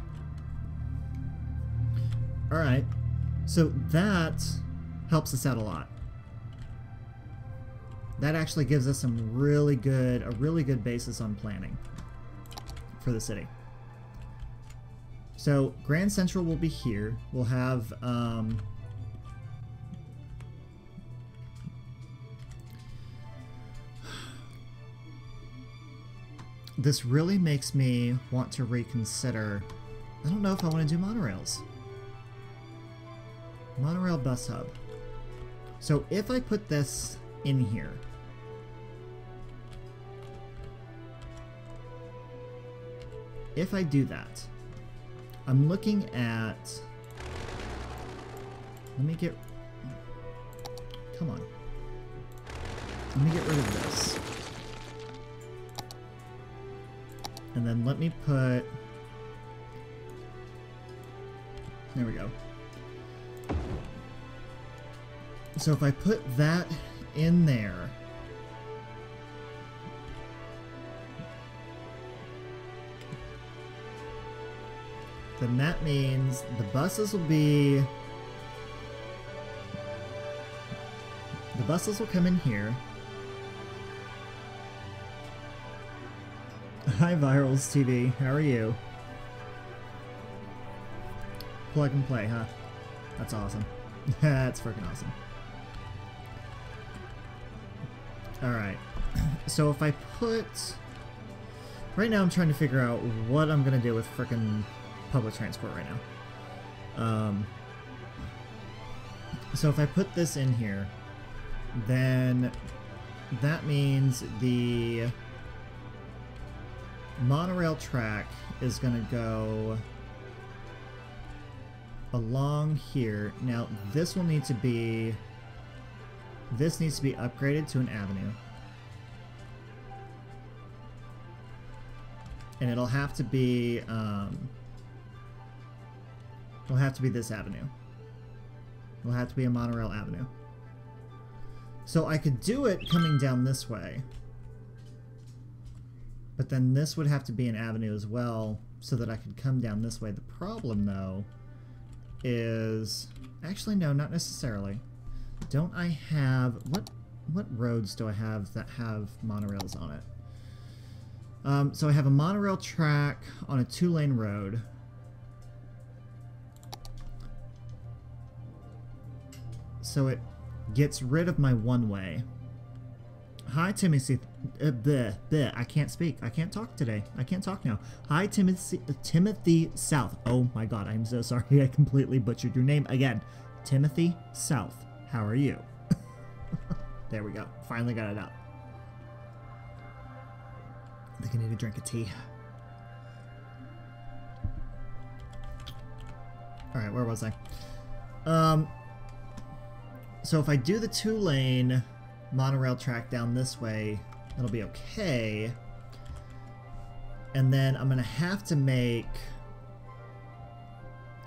Alright. So that helps us out a lot. That actually gives us a really good basis on planning for the city. So Grand Central will be here. We'll have this really makes me want to reconsider. I don't know if I want to do monorails. Monorail bus hub. So if I put this in here, if I do that, I'm looking at... Let me get... Come on. Let me get rid of this. And then let me put... There we go. So if I put that in there... then that means the buses will be... The buses will come in here. Hi Virals TV, how are you? Plug and play, huh? That's awesome. That's freaking awesome. Alright, so if I put... Right now I'm trying to figure out what I'm gonna do with frickin' public transport right now. So if I put this in here, then that means the monorail track is going to go along here. Now this will need to be, this needs to be upgraded to an avenue. And it'll have to be, it'll have to be this avenue. It'll have to be a monorail avenue. So I could do it coming down this way. But then this would have to be an avenue as well so that I could come down this way. The problem, though, is... Actually, no, not necessarily. Don't I have... What roads do I have that have monorails on it? So I have a monorail track on a 2-lane road. So it gets rid of my one-way. Hi, Timothy. I can't speak. I can't talk today. I can't talk now. Hi, Timothy South. Oh my god, I'm so sorry. I completely butchered your name again. Timothy South. How are you? There we go. Finally got it out. I think I need a drink of tea. Alright, where was I? So if I do the 2-lane monorail track down this way, it'll be okay. And then I'm gonna have to make...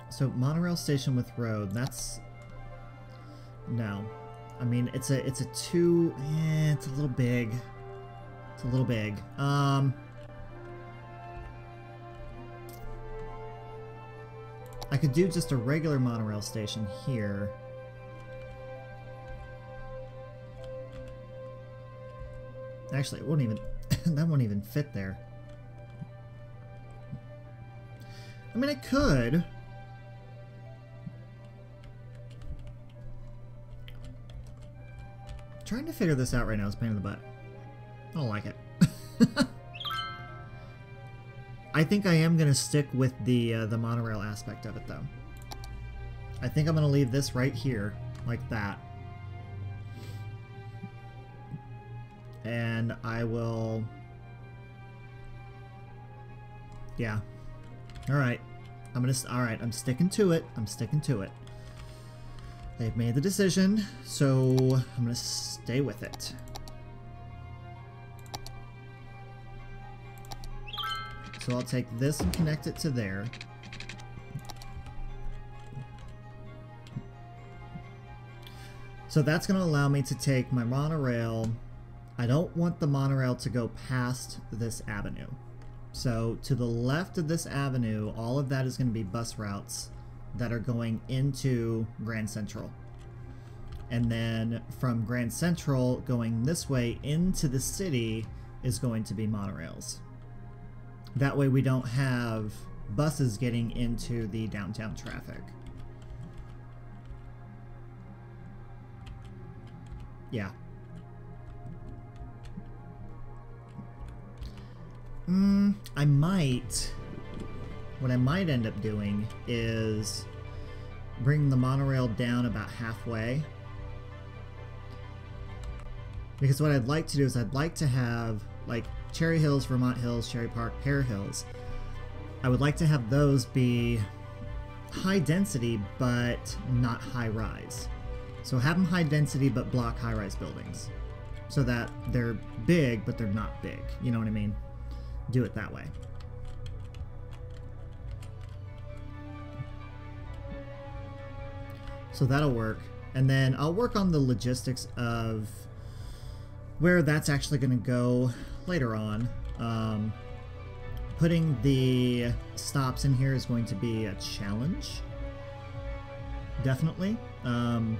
So monorail station with road, that's... No. I mean, it's a two... it's a little big. It's a little big. I could do just a regular monorail station here. Actually, it won't even... that won't even fit there. I mean, I could. Trying to figure this out right now is a pain in the butt. I don't like it. I think I am going to stick with the monorail aspect of it, though. I think I'm going to leave this right here, like that. And I will... Yeah. Alright. Alright, I'm sticking to it. I'm sticking to it. They've made the decision, so I'm going to stay with it. So I'll take this and connect it to there. So that's going to allow me to take my monorail. I don't want the monorail to go past this avenue. So to the left of this avenue, all of that is going to be bus routes that are going into Grand Central. And then from Grand Central going this way into the city is going to be monorails. That way we don't have buses getting into the downtown traffic. Yeah. What I might end up doing is bring the monorail down about halfway. Because what I'd like to do is I'd like to have, like, Cherry Hills, Vermont Hills, Cherry Park, Pear Hills. I would like to have those be high density, but not high rise. So have them high density, but block high rise buildings. So that they're big, but they're not big. You know what I mean? Do it that way. So that'll work. And then I'll work on the logistics of where that's actually going to go later on. Putting the stops in here is going to be a challenge. Definitely. Because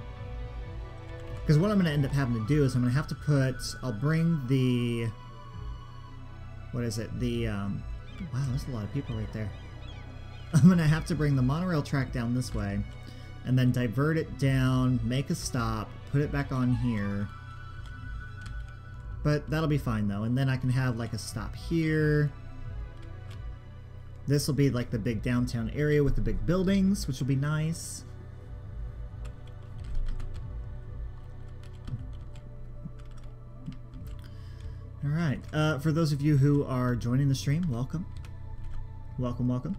what I'm going to end up having to do is I'm going to have to put... I'll bring the... What is it? The... wow, there's a lot of people right there. I'm going to have to bring the monorail track down this way. And then divert it down, make a stop, put it back on here. But that'll be fine though. And then I can have like a stop here. This will be like the big downtown area with the big buildings, which will be nice. Alright, for those of you who are joining the stream, welcome. Welcome, welcome.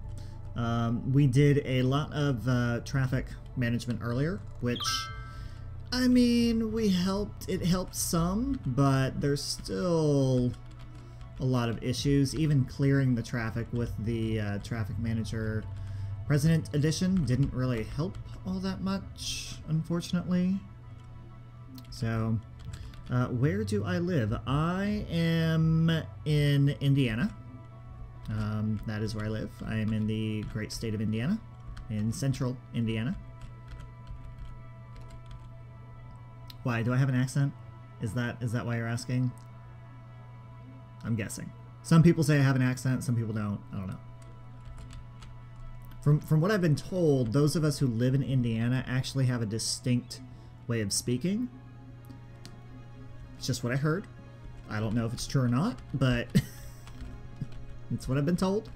We did a lot of traffic management earlier, which, I mean, it helped some, but there's still a lot of issues. Even clearing the traffic with the Traffic Manager President Edition didn't really help all that much, unfortunately. So, where do I live? I am in Indiana. That is where I live. I am in the great state of Indiana, in central Indiana. Why, do I have an accent? Is that why you're asking? I'm guessing. Some people say I have an accent, some people don't. I don't know. From what I've been told, those of us who live in Indiana actually have a distinct way of speaking. It's just what I heard. I don't know if it's true or not, but it's what I've been told.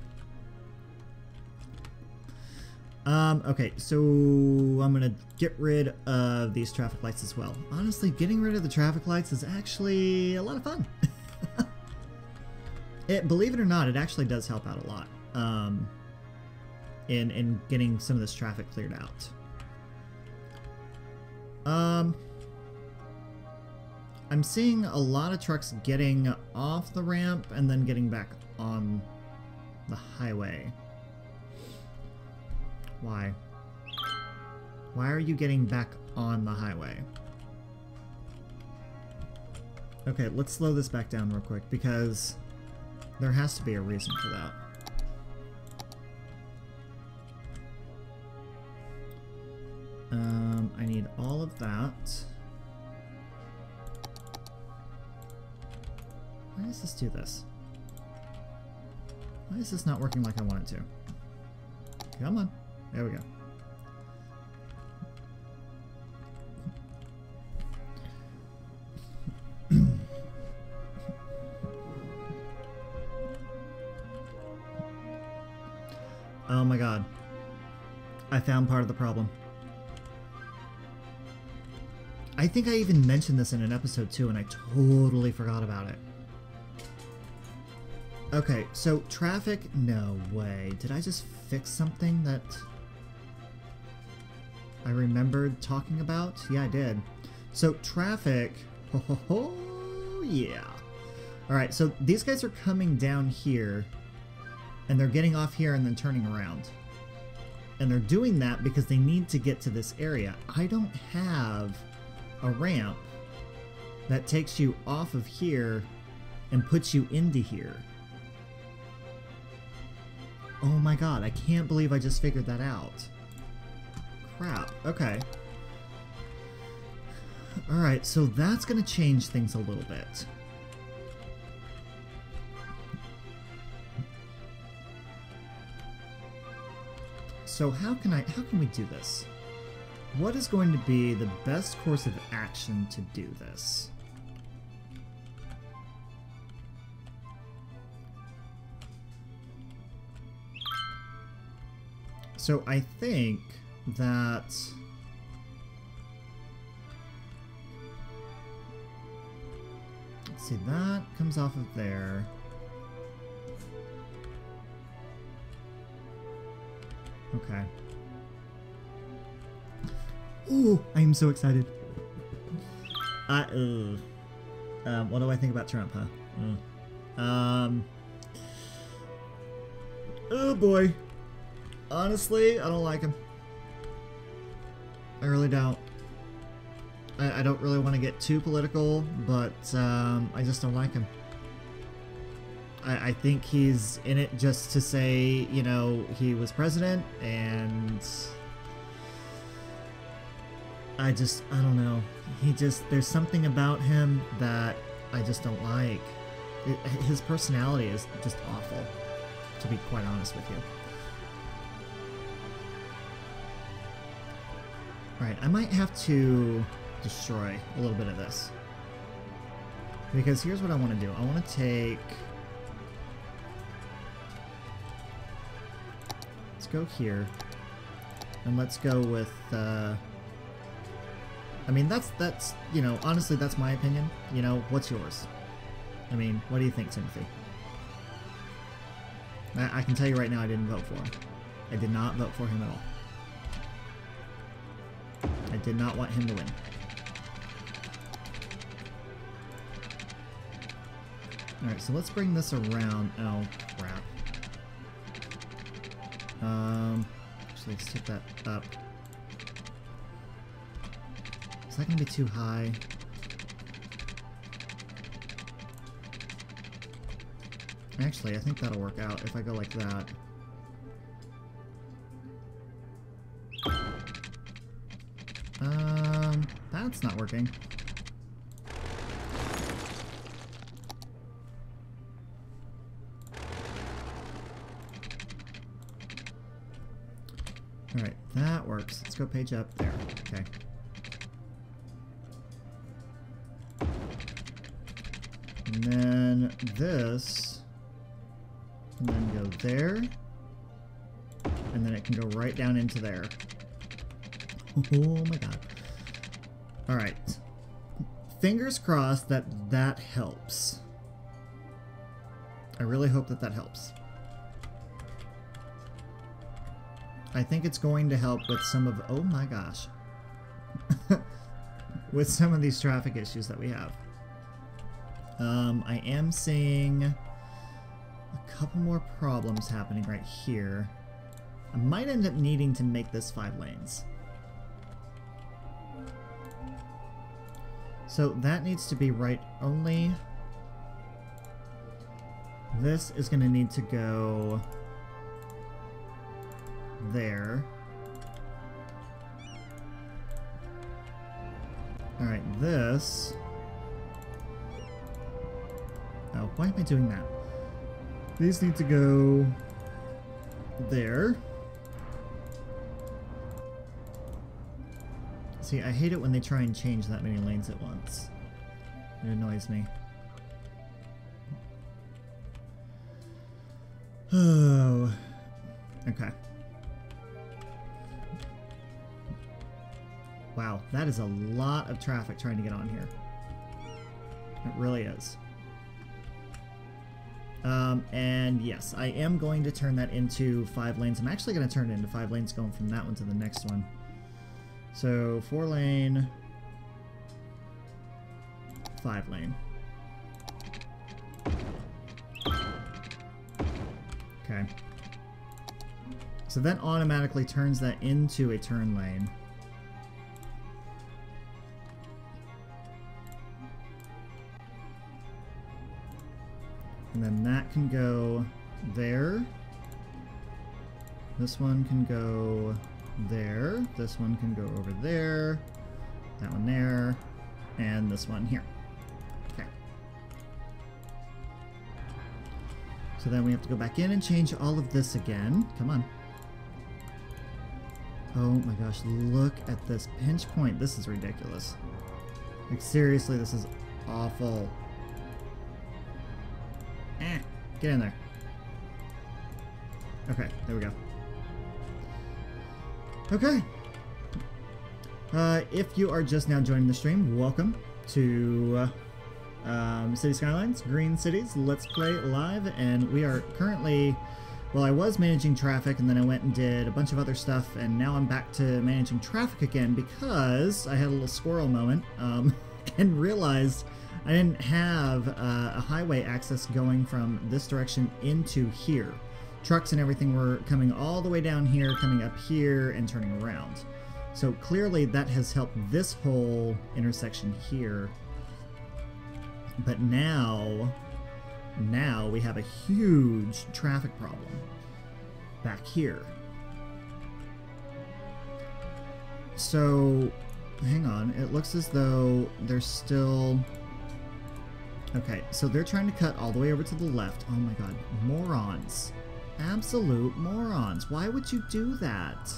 Okay, so I'm gonna get rid of these traffic lights as well. Honestly, getting rid of the traffic lights is actually a lot of fun. Believe it or not, it actually does help out a lot in getting some of this traffic cleared out. I'm seeing a lot of trucks getting off the ramp and then getting back on the highway. Why? Why are you getting back on the highway? Okay, let's slow this back down real quick because there has to be a reason for that. I need all of that. Why does this do this? Why is this not working like I want it to? Come on. There we go. Oh my god. I found part of the problem. I think I even mentioned this in an episode too, and I totally forgot about it. Okay, so traffic, no way. Did I just fix something that I remembered talking about? Yeah, I did. So traffic, yeah. All right, so these guys are coming down here, and they're getting off here and then turning around. And they're doing that because they need to get to this area. I don't have a ramp that takes you off of here and puts you into here. Oh my god, I can't believe I just figured that out. Crap, okay. Alright, so that's gonna change things a little bit. So how can we do this? What is going to be the best course of action to do this? So I think that let's see, that comes off of there. Okay. Ooh, I am so excited. What do I think about Trump, huh? Oh boy. Honestly, I don't like him. I really don't. I don't really want to get too political, but I just don't like him. I think he's in it just to say, you know, he was president, and I don't know. There's something about him that I just don't like. His personality is just awful, to be quite honest with you. Right, I might have to destroy a little bit of this. Because here's what I want to do. I want to take... Let's go here. And let's go with... I mean, that's, you know, honestly, that's my opinion. You know, what's yours? I mean, what do you think, Timothy? I can tell you right now I didn't vote for him. I did not vote for him at all. I did not want him to win. Alright, so let's bring this around. Oh, crap. Actually, let's take that up. Is that going to be too high? Actually, I think that'll work out if I go like that. That's not working. Alright, that works. Let's go page up there. Okay. And then this, and then go there, and then it can go right down into there. Oh my god. Alright. Fingers crossed that that helps. I really hope that that helps. I think it's going to help with some of... Oh my gosh. With some of these traffic issues that we have. I am seeing a couple more problems happening right here. I might end up needing to make this 5 lanes. So that needs to be right only. This is going to need to go there. Alright, this... Oh, why am I doing that? These need to go there. See, I hate it when they try and change that many lanes at once. It annoys me. Oh. Okay. Wow, that is a lot of traffic trying to get on here. It really is. And yes, I am going to turn that into 5 lanes. I'm actually going to turn it into 5 lanes going from that one to the next one. So 4 lane, 5 lane. Okay. So that automatically turns that into a turn lane. And then that can go there. This one can go there. This one can go over there. That one there. And this one here. Okay. So then we have to go back in and change all of this again. Come on. Oh my gosh, look at this pinch point. This is ridiculous. Like, seriously, this is awful. Get in there. Okay, there we go. Okay. If you are just now joining the stream, welcome to Cities Skylines, Green Cities, Let's Play Live, and we are currently, well, I was managing traffic, and then I went and did a bunch of other stuff, and now I'm back to managing traffic again because I had a little squirrel moment, and realized I didn't have a highway access going from this direction into here. Trucks and everything were coming all the way down here, coming up here, and turning around. So clearly that has helped this whole intersection here. But now we have a huge traffic problem back here. So, hang on, it looks as though there's still... Okay, so they're trying to cut all the way over to the left. Oh my god, morons. Absolute morons. Why would you do that?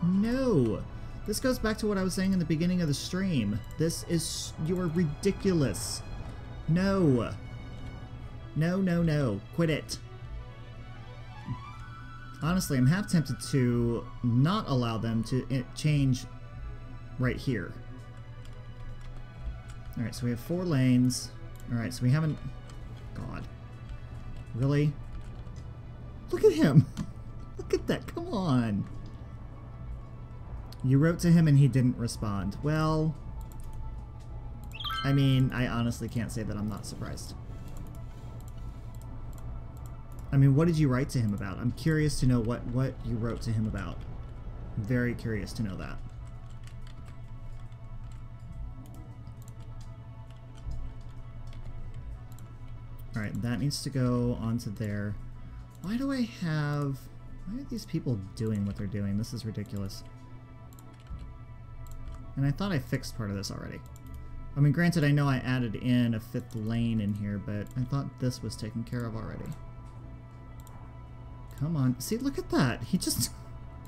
No. This goes back to what I was saying in the beginning of the stream. This is... You're ridiculous. No. No, no, no. Quit it. Honestly, I'm half tempted to not allow them to change right here. Alright, so we have 4 lanes. Alright, so we haven't... God. Really? Look at him! Look at that, come on! You wrote to him and he didn't respond. Well... I mean, I honestly can't say that I'm not surprised. I mean, what did you write to him about? I'm curious to know what you wrote to him about. Very curious to know that. Alright, that needs to go onto there. Why do I have... Why are these people doing what they're doing? This is ridiculous. And I thought I fixed part of this already. I mean, granted, I know I added in a 5th lane in here, but I thought this was taken care of already. Come on. See, look at that. He just...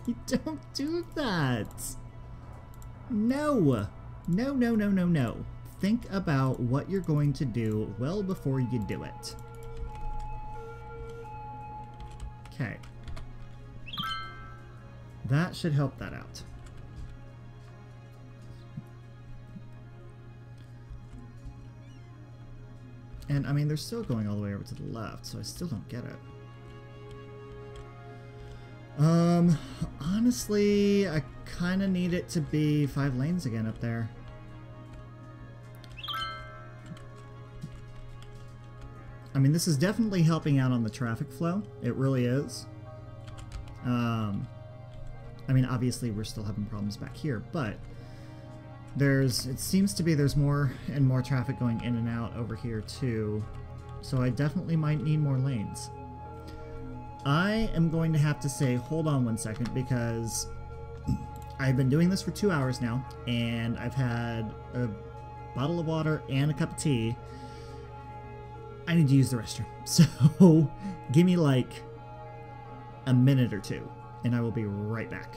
You don't do that. No. No, no, no, no, no. Think about what you're going to do well before you do it. Okay. That should help that out. And, I mean, they're still going all the way over to the left, so I still don't get it. Honestly, I kind of need it to be 5 lanes again up there. I mean, this is definitely helping out on the traffic flow. It really is. I mean, obviously we're still having problems back here, but it seems to be there's more and more traffic going in and out over here too. So I definitely might need more lanes. I am going to have to say, hold on one second, because I've been doing this for 2 hours now, and I've had a bottle of water and a cup of tea. I need to use the restroom. So give me like a minute or two, and I will be right back.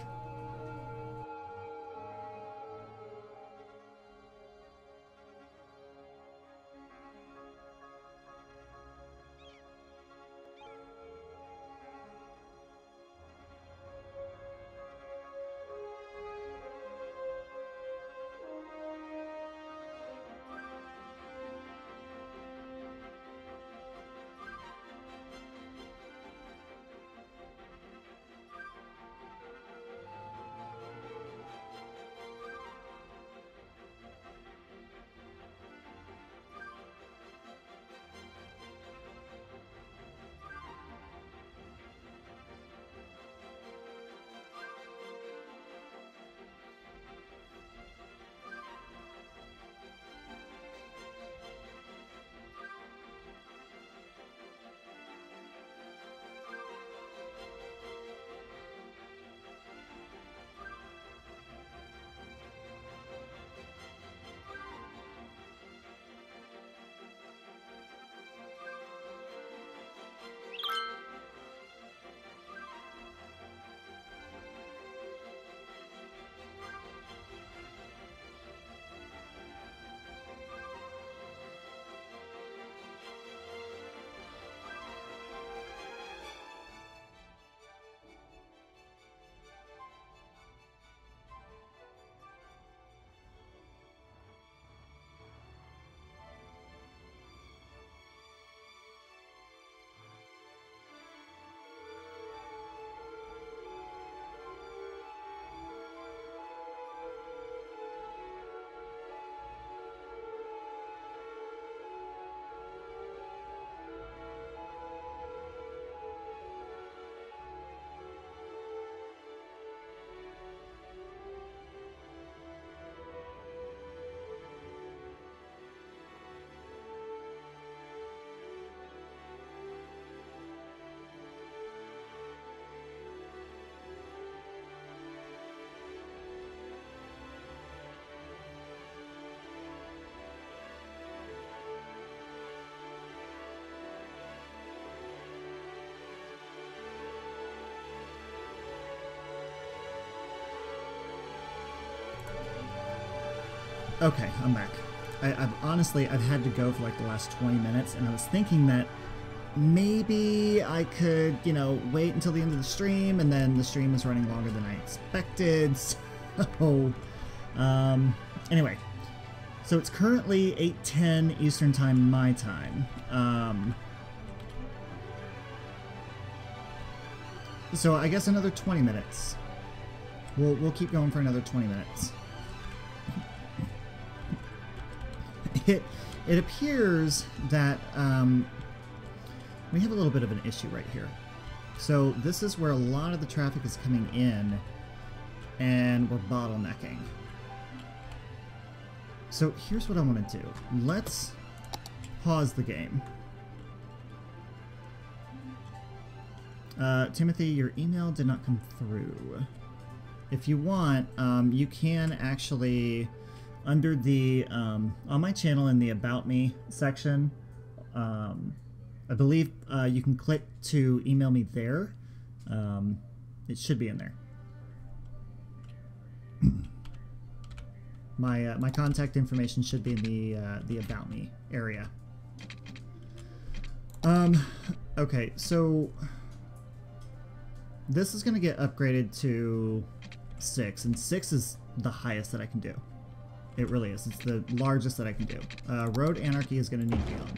Okay, I'm back. I've had to go for like the last 20 minutes, and I was thinking that maybe I could, you know, wait until the end of the stream, and then the stream is running longer than I expected. So, anyway, so it's currently 8:10 Eastern Time, my time. So I guess another 20 minutes. We'll keep going for another 20 minutes. It appears that we have a little bit of an issue right here. So this is where a lot of the traffic is coming in, and we're bottlenecking. So here's what I want to do. Let's pause the game. Timothy, your email did not come through. If you want, you can actually, under the, on my channel in the About Me section, I believe you can click to email me there. It should be in there. My contact information should be in the About Me area. Okay, so this is going to get upgraded to 6, and 6 is the highest that I can do. It really is. It's the largest that I can do. Road Anarchy is going to need to be on.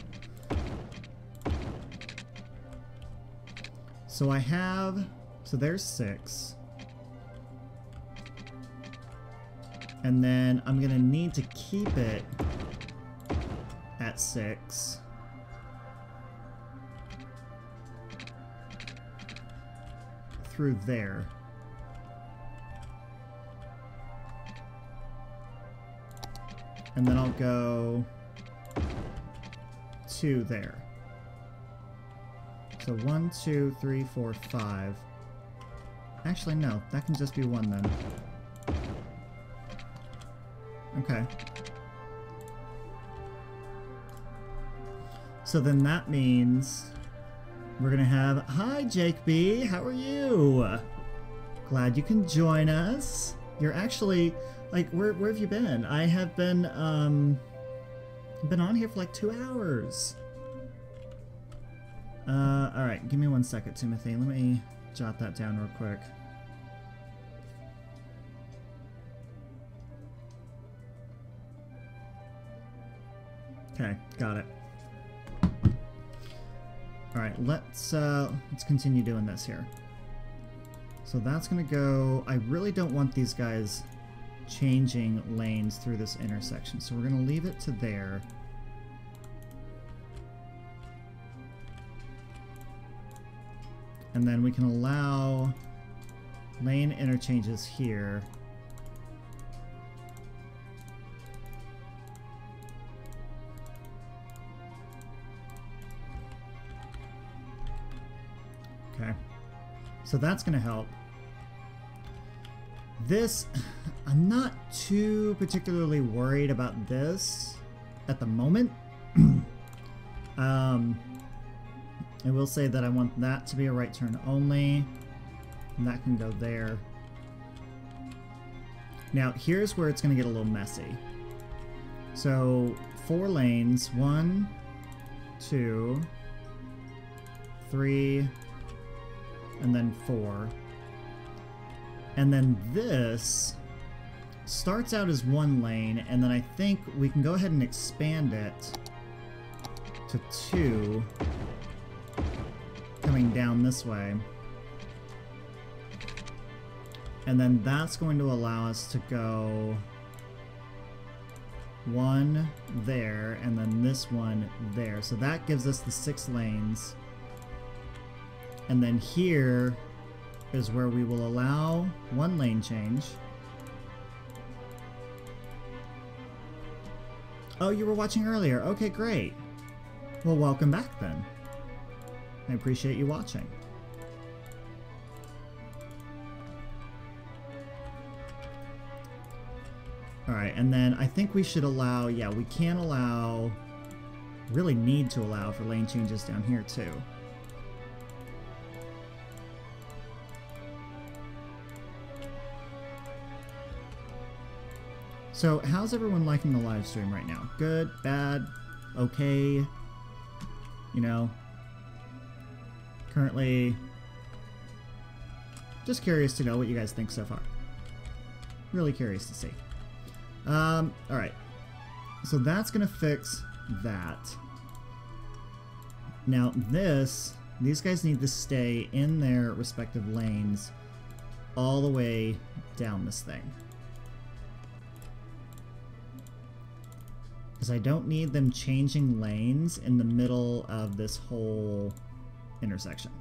So I have... So there's 6. And then I'm going to need to keep it at 6. Through there. And then I'll go 2 there. So 1, 2, 3, 4, 5. Actually, no, that can just be 1 then. Okay. So then that means we're gonna have... Hi, Jake B. How are you? Glad you can join us. You're actually... Like, where have you been? I have been on here for like 2 hours. Alright, give me 1 second, Timothy. Let me jot that down real quick. Okay, got it. Alright, let's continue doing this here. So that's gonna go... I really don't want these guys changing lanes through this intersection, so we're gonna leave it to there. And then we can allow lane interchanges here. Okay, so that's gonna help. This, I'm not too particularly worried about this at the moment. I will say that I want that to be a right turn only, and that can go there. Now, here's where it's going to get a little messy. So, 4 lanes, 1, 2, 3, and then 4. And then this starts out as 1 lane, and then I think we can go ahead and expand it to 2, coming down this way. And then that's going to allow us to go 1 there, and then this 1 there. So that gives us the 6 lanes. And then here is where we will allow 1 lane change. Oh, you were watching earlier. Okay, great. Well, welcome back then. I appreciate you watching. Alright, and then I think we should allow, yeah, we can allow, really need to allow for lane changes down here too. So, how's everyone liking the live stream right now? Good? Bad? Okay? You know? Currently... Just curious to know what you guys think so far. Really curious to see. Alright. So that's gonna fix that. Now these guys need to stay in their respective lanes all the way down this thing. Because I don't need them changing lanes in the middle of this whole intersection.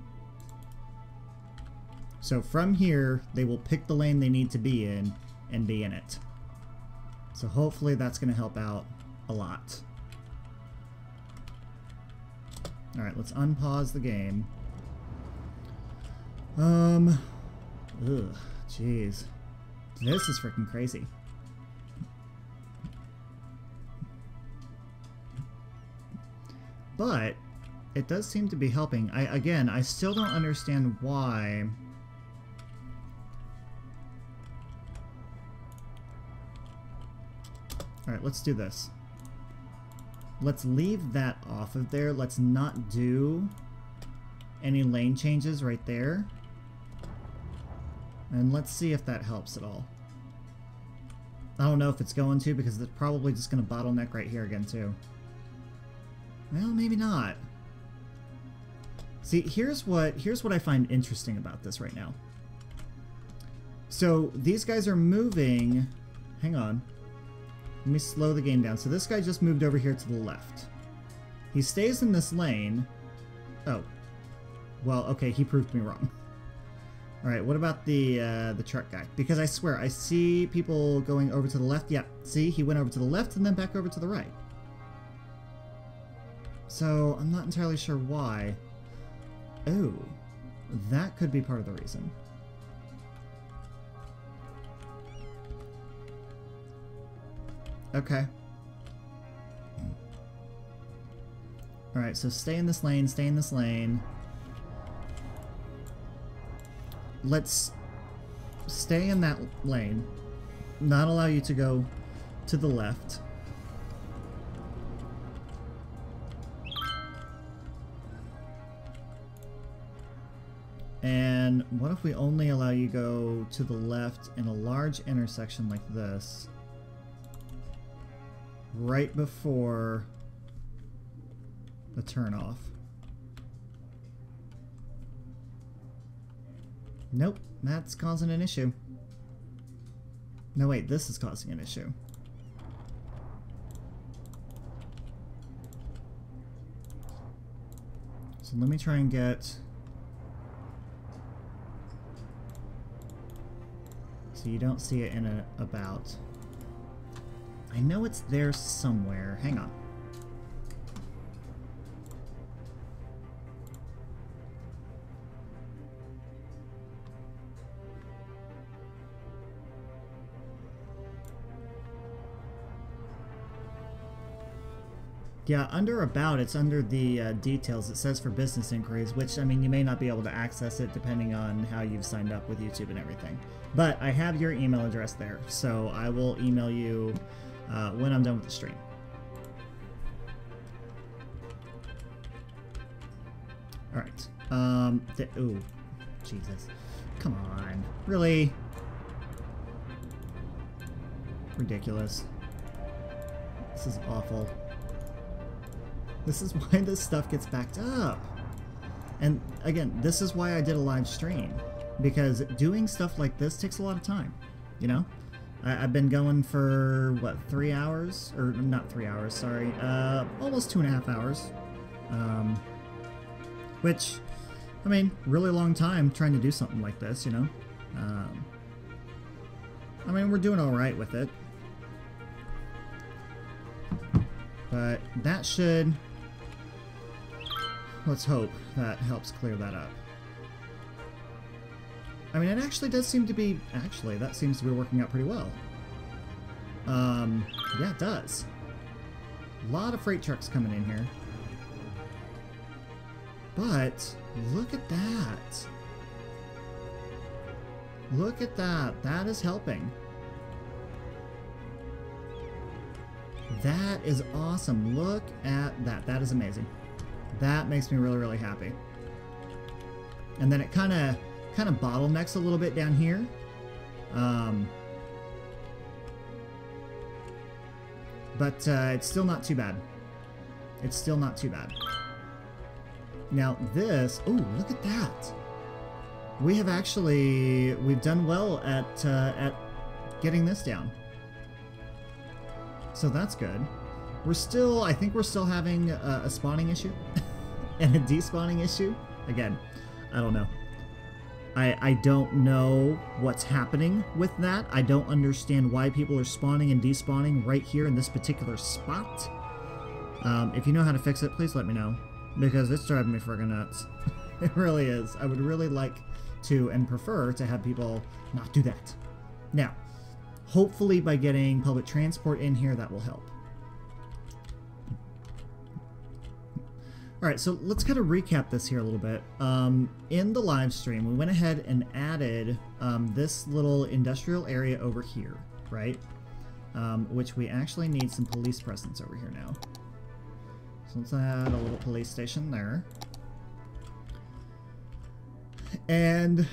So from here, they will pick the lane they need to be in and be in it. So hopefully that's going to help out a lot. Alright, let's unpause the game. Ugh, jeez. This is freaking crazy. But it does seem to be helping. Again, I still don't understand why... Alright, let's do this. Let's leave that off of there. Let's not do any lane changes right there. And let's see if that helps at all. I don't know if it's going to, because it's probably just going to bottleneck right here again too. Well, maybe not. See, here's what I find interesting about this right now. So these guys are moving... Hang on. Let me slow the game down. So this guy just moved over here to the left. He stays in this lane. Oh. Well, okay, he proved me wrong. Alright, what about the truck guy? Because I swear, I see people going over to the left. Yeah, see? He went over to the left and then back over to the right. So, I'm not entirely sure why. Oh. That could be part of the reason. Okay. Alright, so stay in this lane, stay in this lane. Let's stay in that lane. Not allow you to go to the left. And what if we only allow you go to the left in a large intersection like this? Right before the turnoff. Nope, that's causing an issue. No, wait, this is causing an issue. So let me try and get... So you don't see it in a about. I know it's there somewhere. Hang on. Yeah, under about, it's under the details. It says for business inquiries, which, I mean, you may not be able to access it depending on how you've signed up with YouTube and everything. But I have your email address there, so I will email you when I'm done with the stream. Alright. Ooh. Jesus. Come on. Really? Ridiculous. This is awful. This is why this stuff gets backed up. And again, this is why I did a live stream. Because doing stuff like this takes a lot of time, you know? I've been going for, what, 3 hours? Or not 3 hours, sorry. Almost 2.5 hours. Which, I mean, really long time trying to do something like this, you know? I mean, we're doing alright with it. But that should... Let's hope that helps clear that up. I mean, it actually does seem to be... Actually, that seems to be working out pretty well. Yeah, it does. A lot of freight trucks coming in here. But, look at that. Look at that. That is helping. That is awesome. Look at that. That is amazing. That makes me really, really happy. And then it kind of bottlenecks a little bit down here. But it's still not too bad. It's still not too bad. Now this, oh, look at that. We have actually, we've done well at getting this down. So that's good. We're still, I think we're still having a spawning issue and a despawning issue. Again, I don't know. I don't know what's happening with that. I don't understand why people are spawning and despawning right here in this particular spot. If you know how to fix it, please let me know, because it's driving me friggin' nuts. It really is. I would really like to and prefer to have people not do that. Now, hopefully by getting public transport in here, that will help. Alright, so let's kind of recap this here a little bit. In the live stream, we went ahead and added this little industrial area over here, right? Which we actually need some police presence over here now. So let's add a little police station there. And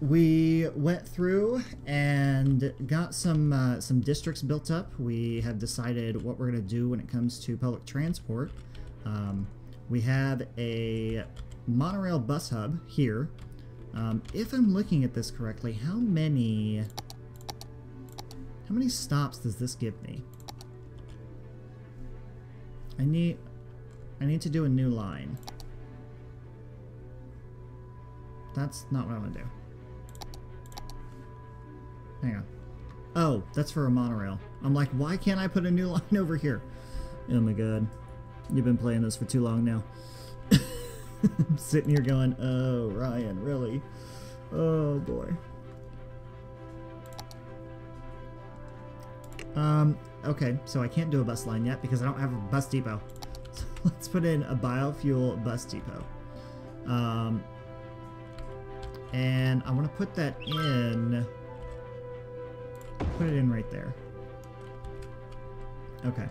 we went through and got some districts built up. We have decided what we're going to do when it comes to public transport. We have a monorail bus hub here. If I'm looking at this correctly, how many stops does this give me? I need to do a new line. That's not what I want to do. Hang on. Oh, that's for a monorail. I'm like, why can't I put a new line over here? Oh my god. You've been playing this for too long now. I'm sitting here going, oh, Ryan, really? Oh, boy. Okay, so I can't do a bus line yet because I don't have a bus depot. So let's put in a biofuel bus depot. And I want to put that in... Put it in right there. Okay.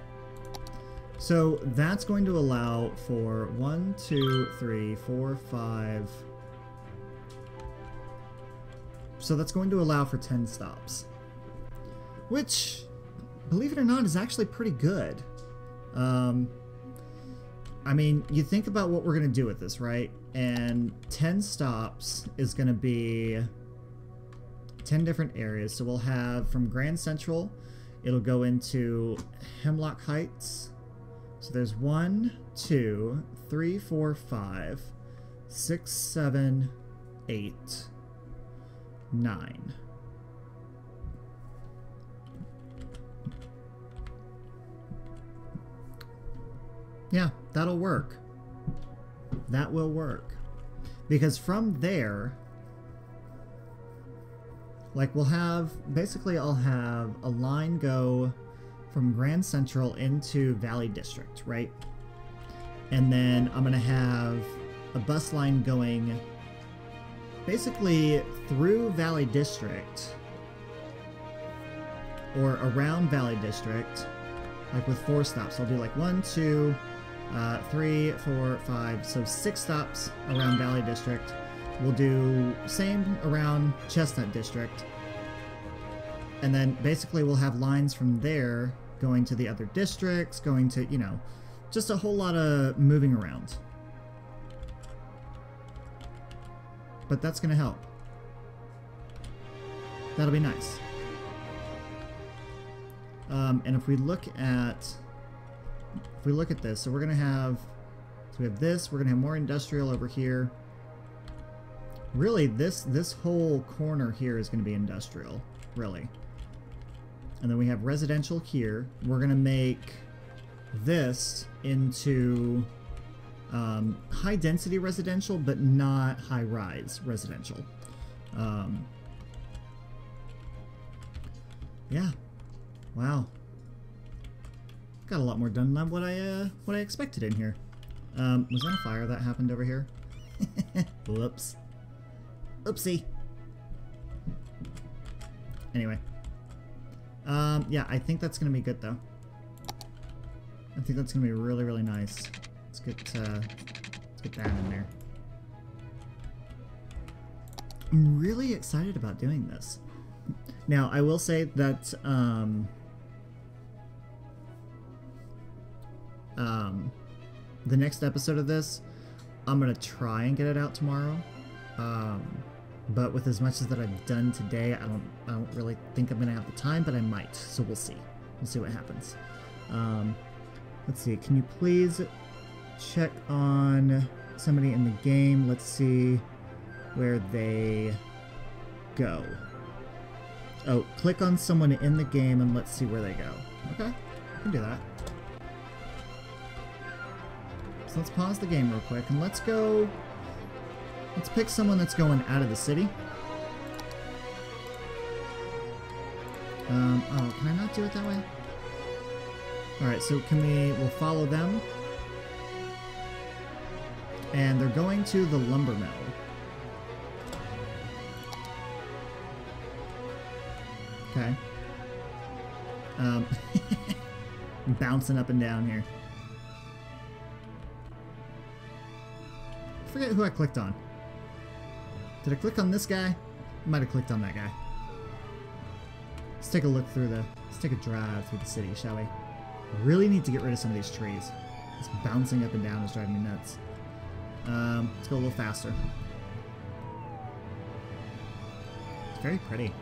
So that's going to allow for 1, 2, 3, 4, 5. So that's going to allow for 10 stops. Which, believe it or not, is actually pretty good. I mean, you think about what we're going to do with this, right? And 10 stops is going to be 10 different areas. So we'll have from Grand Central, it'll go into Hemlock Heights. So there's 1, 2, 3, 4, 5, 6, 7, 8, 9. Yeah, that'll work. That will work. Because from there, like we'll have, basically I'll have a line go from Grand Central into Valley District, right? And then I'm gonna have a bus line going basically through Valley District or around Valley District, like with 4 stops. I'll do like 1, 2, 3, 4, 5, so 6 stops around Valley District. We'll do same around Chestnut District. And then basically we'll have lines from there going to the other districts, going to, you know, just a whole lot of moving around. But that's going to help. That'll be nice. And if we look at this, so we're going to have, so we have this, we're going to have more industrial over here. Really, this whole corner here is going to be industrial, really. And then we have residential here. We're going to make this into high-density residential, but not high-rise residential. Yeah. Wow. Got a lot more done than what I expected in here. Was that a fire that happened over here? Whoops. Oopsie. Anyway. Yeah, I think that's going to be good, though. I think that's gonna be really, really nice. Let's get that in there. I'm really excited about doing this. Now, I will say that the next episode of this, I'm gonna try and get it out tomorrow. But with as much as that I've done today, I don't really think I'm gonna have the time, but I might. So we'll see. We'll see what happens. Let's see. Can you please check on somebody in the game? Let's see where they go. Oh, click on someone in the game and let's see where they go. Okay, I can do that. So let's pause the game real quick and let's go. Let's pick someone that's going out of the city. Oh, can I not do it that way? Alright, so we'll follow them. And they're going to the lumber mill. Okay. Bouncing up and down here. I forget who I clicked on. Did I click on this guy? I might have clicked on that guy. Let's take a look through let's take a drive through the city, shall we? I really need to get rid of some of these trees. This bouncing up and down is driving me nuts. Let's go a little faster. It's very pretty.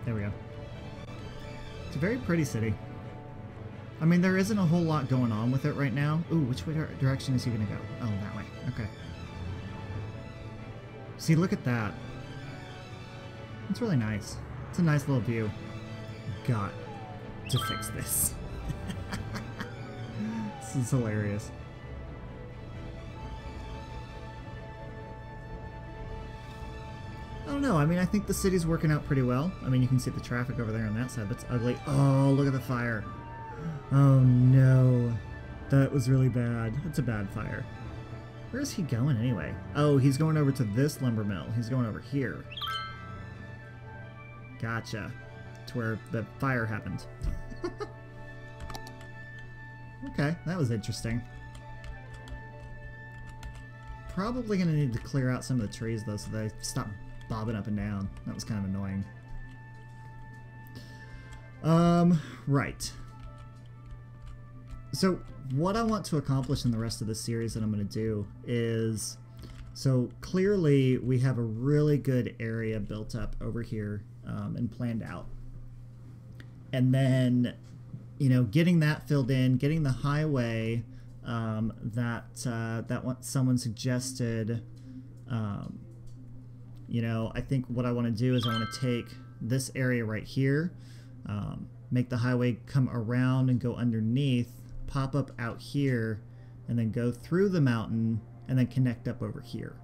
There we go. It's a very pretty city. I mean, there isn't a whole lot going on with it right now. Ooh, which way direction is he gonna go? Oh, that way. Okay. See, look at that. It's really nice. It's a nice little view. Got to fix this. This is hilarious. I don't know. I mean, I think the city's working out pretty well. I mean, you can see the traffic over there on that side. That's ugly. Oh, look at the fire. Oh no, that was really bad. That's a bad fire. Where is he going anyway? Oh, he's going over to this lumber mill. He's going over here. Gotcha. To where the fire happened. Okay, that was interesting. Probably gonna need to clear out some of the trees though so they stop bobbing up and down. That was kind of annoying. Right. So what I want to accomplish in the rest of the series that I'm going to do is, so clearly we have a really good area built up over here and planned out. And then, you know, getting that filled in, getting the highway that someone suggested, you know, I think what I want to do is I want to take this area right here, make the highway come around and go underneath, pop up out here, and then go through the mountain and then connect up over here.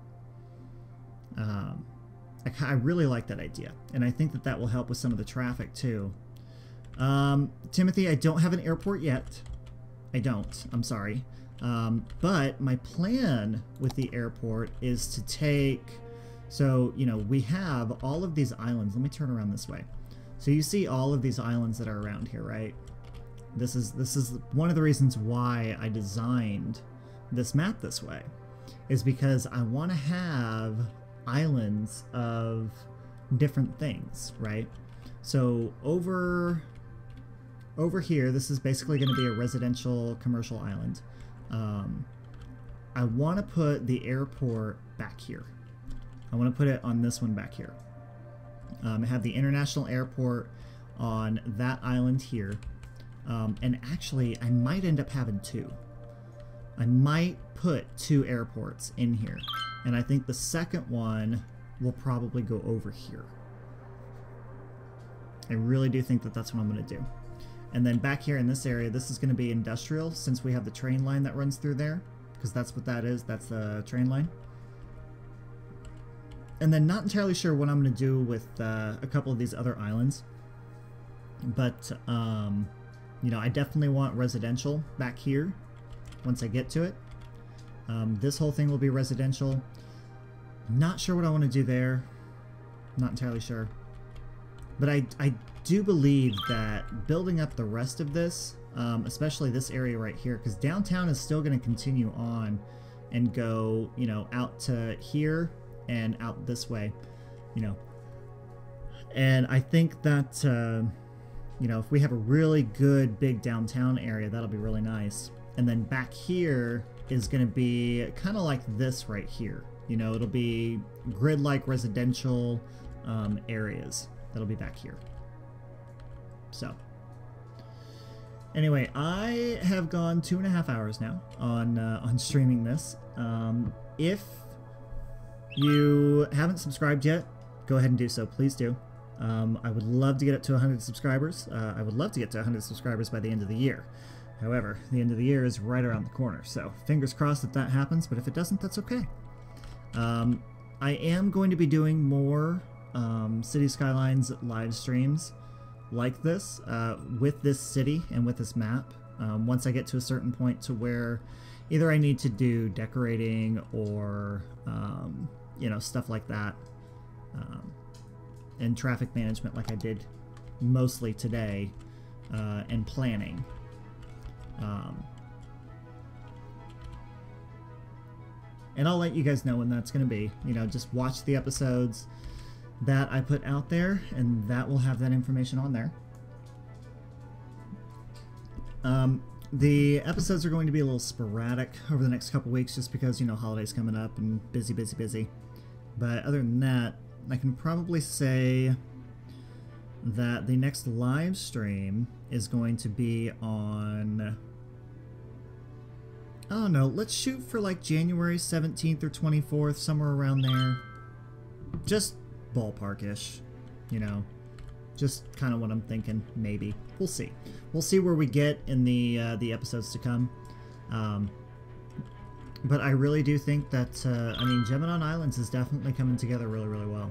I really like that idea, and I think that will help with some of the traffic too. Timothy, I don't have an airport yet. I don't. I'm sorry. But my plan with the airport is to take... So, you know, we have all of these islands. Let me turn around this way. So you see all of these islands that are around here, right? This is one of the reasons why I designed this map this way, is because I want to have islands of different things, right? So over here, this is basically going to be a residential commercial island. I want to put the airport back here. I want to put it on this one back here. I have the international airport on that island here. And actually, I might end up having two. I might put two airports in here. And I think the second one will probably go over here. I really do think that that's what I'm going to do. And then back here in this area, this is going to be industrial, since we have the train line that runs through there. Because that's what that is. That's the train line. And then not entirely sure what I'm going to do with a couple of these other islands. But... you know, I definitely want residential back here once I get to it. This whole thing will be residential. Not sure what I want to do there. Not entirely sure. But I do believe that building up the rest of this, especially this area right here, because downtown is still going to continue on and go, you know, out to here and out this way, you know. And I think that, you know, if we have a really good big downtown area, that'll be really nice. And then back here is going to be kind of like this right here. You know, it'll be grid-like residential areas that'll be back here. So, anyway, I have gone 2.5 hours now on streaming this. If you haven't subscribed yet, go ahead and do so. Please do. I would love to get up to 100 subscribers. I would love to get to 100 subscribers by the end of the year. However, the end of the year is right around the corner, so fingers crossed that that happens, but if it doesn't, that's okay. I am going to be doing more City Skylines live streams like this, with this city and with this map, once I get to a certain point to where either I need to do decorating or, you know, stuff like that, and traffic management like I did mostly today, and planning. And I'll let you guys know when that's going to be. You know, just watch the episodes that I put out there, and that will have that information on there. The episodes are going to be a little sporadic over the next couple weeks just because, you know, holidays coming up and busy. But other than that, I can probably say that the next live stream is going to be on, I don't know, let's shoot for like January 17th or 24th, somewhere around there. Just ballpark-ish, you know, just kind of what I'm thinking, maybe. We'll see. We'll see where we get in the episodes to come. But I really do think that, I mean, Gemini Islands is definitely coming together really well.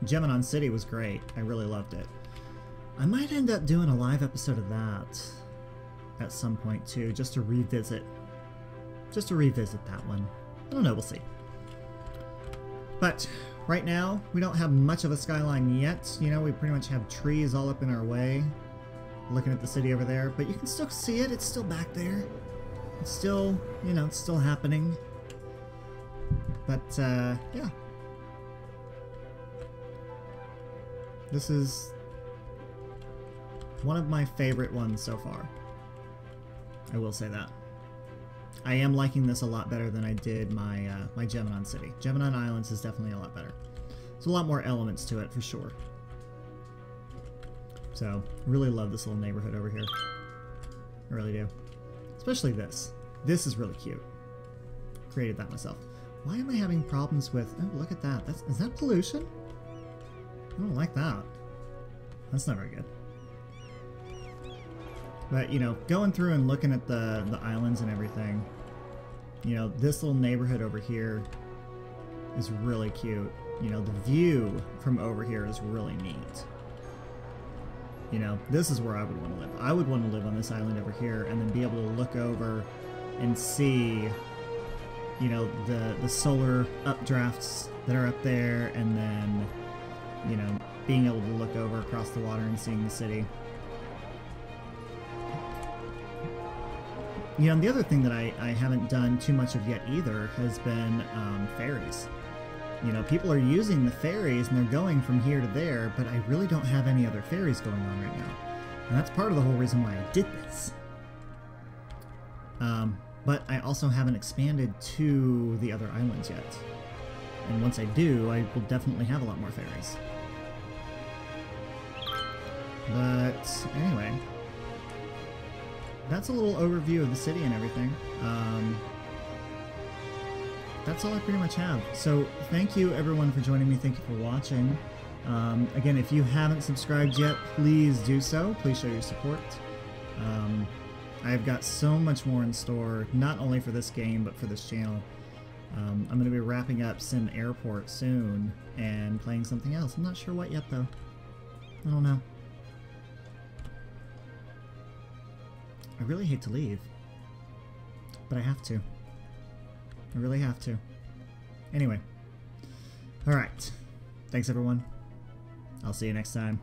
Gemini City was great. I really loved it. I might end up doing a live episode of that at some point too, just to revisit that one. I don't know, we'll see. But right now, we don't have much of a skyline yet. You know, we pretty much have trees all up in our way, looking at the city over there, but you can still see it. It's still back there. It's still, you know, it's still happening. But, yeah. This is one of my favorite ones so far. I will say that. I am liking this a lot better than I did my my Gemini City. Gemini Islands is definitely a lot better. There's a lot more elements to it for sure. So, really love this little neighborhood over here. I really do. Especially this. This is really cute. Created that myself. Why am I having problems with... Oh, look at that. Is that pollution? I don't like that. That's not very good. But, you know, going through and looking at the islands and everything, you know, this little neighborhood over here is really cute. You know, the view from over here is really neat. You know, this is where I would want to live. I would want to live on this island over here and then be able to look over and see, you know, the solar updrafts that are up there, and then, you know, being able to look over across the water and seeing the city. You know, and the other thing that I haven't done too much of yet either has been ferries. You know, people are using the ferries and they're going from here to there, but I really don't have any other ferries going on right now. And that's part of the whole reason why I did this. But I also haven't expanded to the other islands yet. And once I do, I will definitely have a lot more ferries. But anyway, that's a little overview of the city and everything. That's all I pretty much have. So thank you everyone for joining me. Thank you for watching. Again, if you haven't subscribed yet, please do so. Please show your support. I've got so much more in store, not only for this game, but for this channel. I'm going to be wrapping up Sim Airport soon and playing something else. I'm not sure what yet, though. I don't know. I really hate to leave, but I have to. I really have to. Anyway. Alright. Thanks, everyone. I'll see you next time.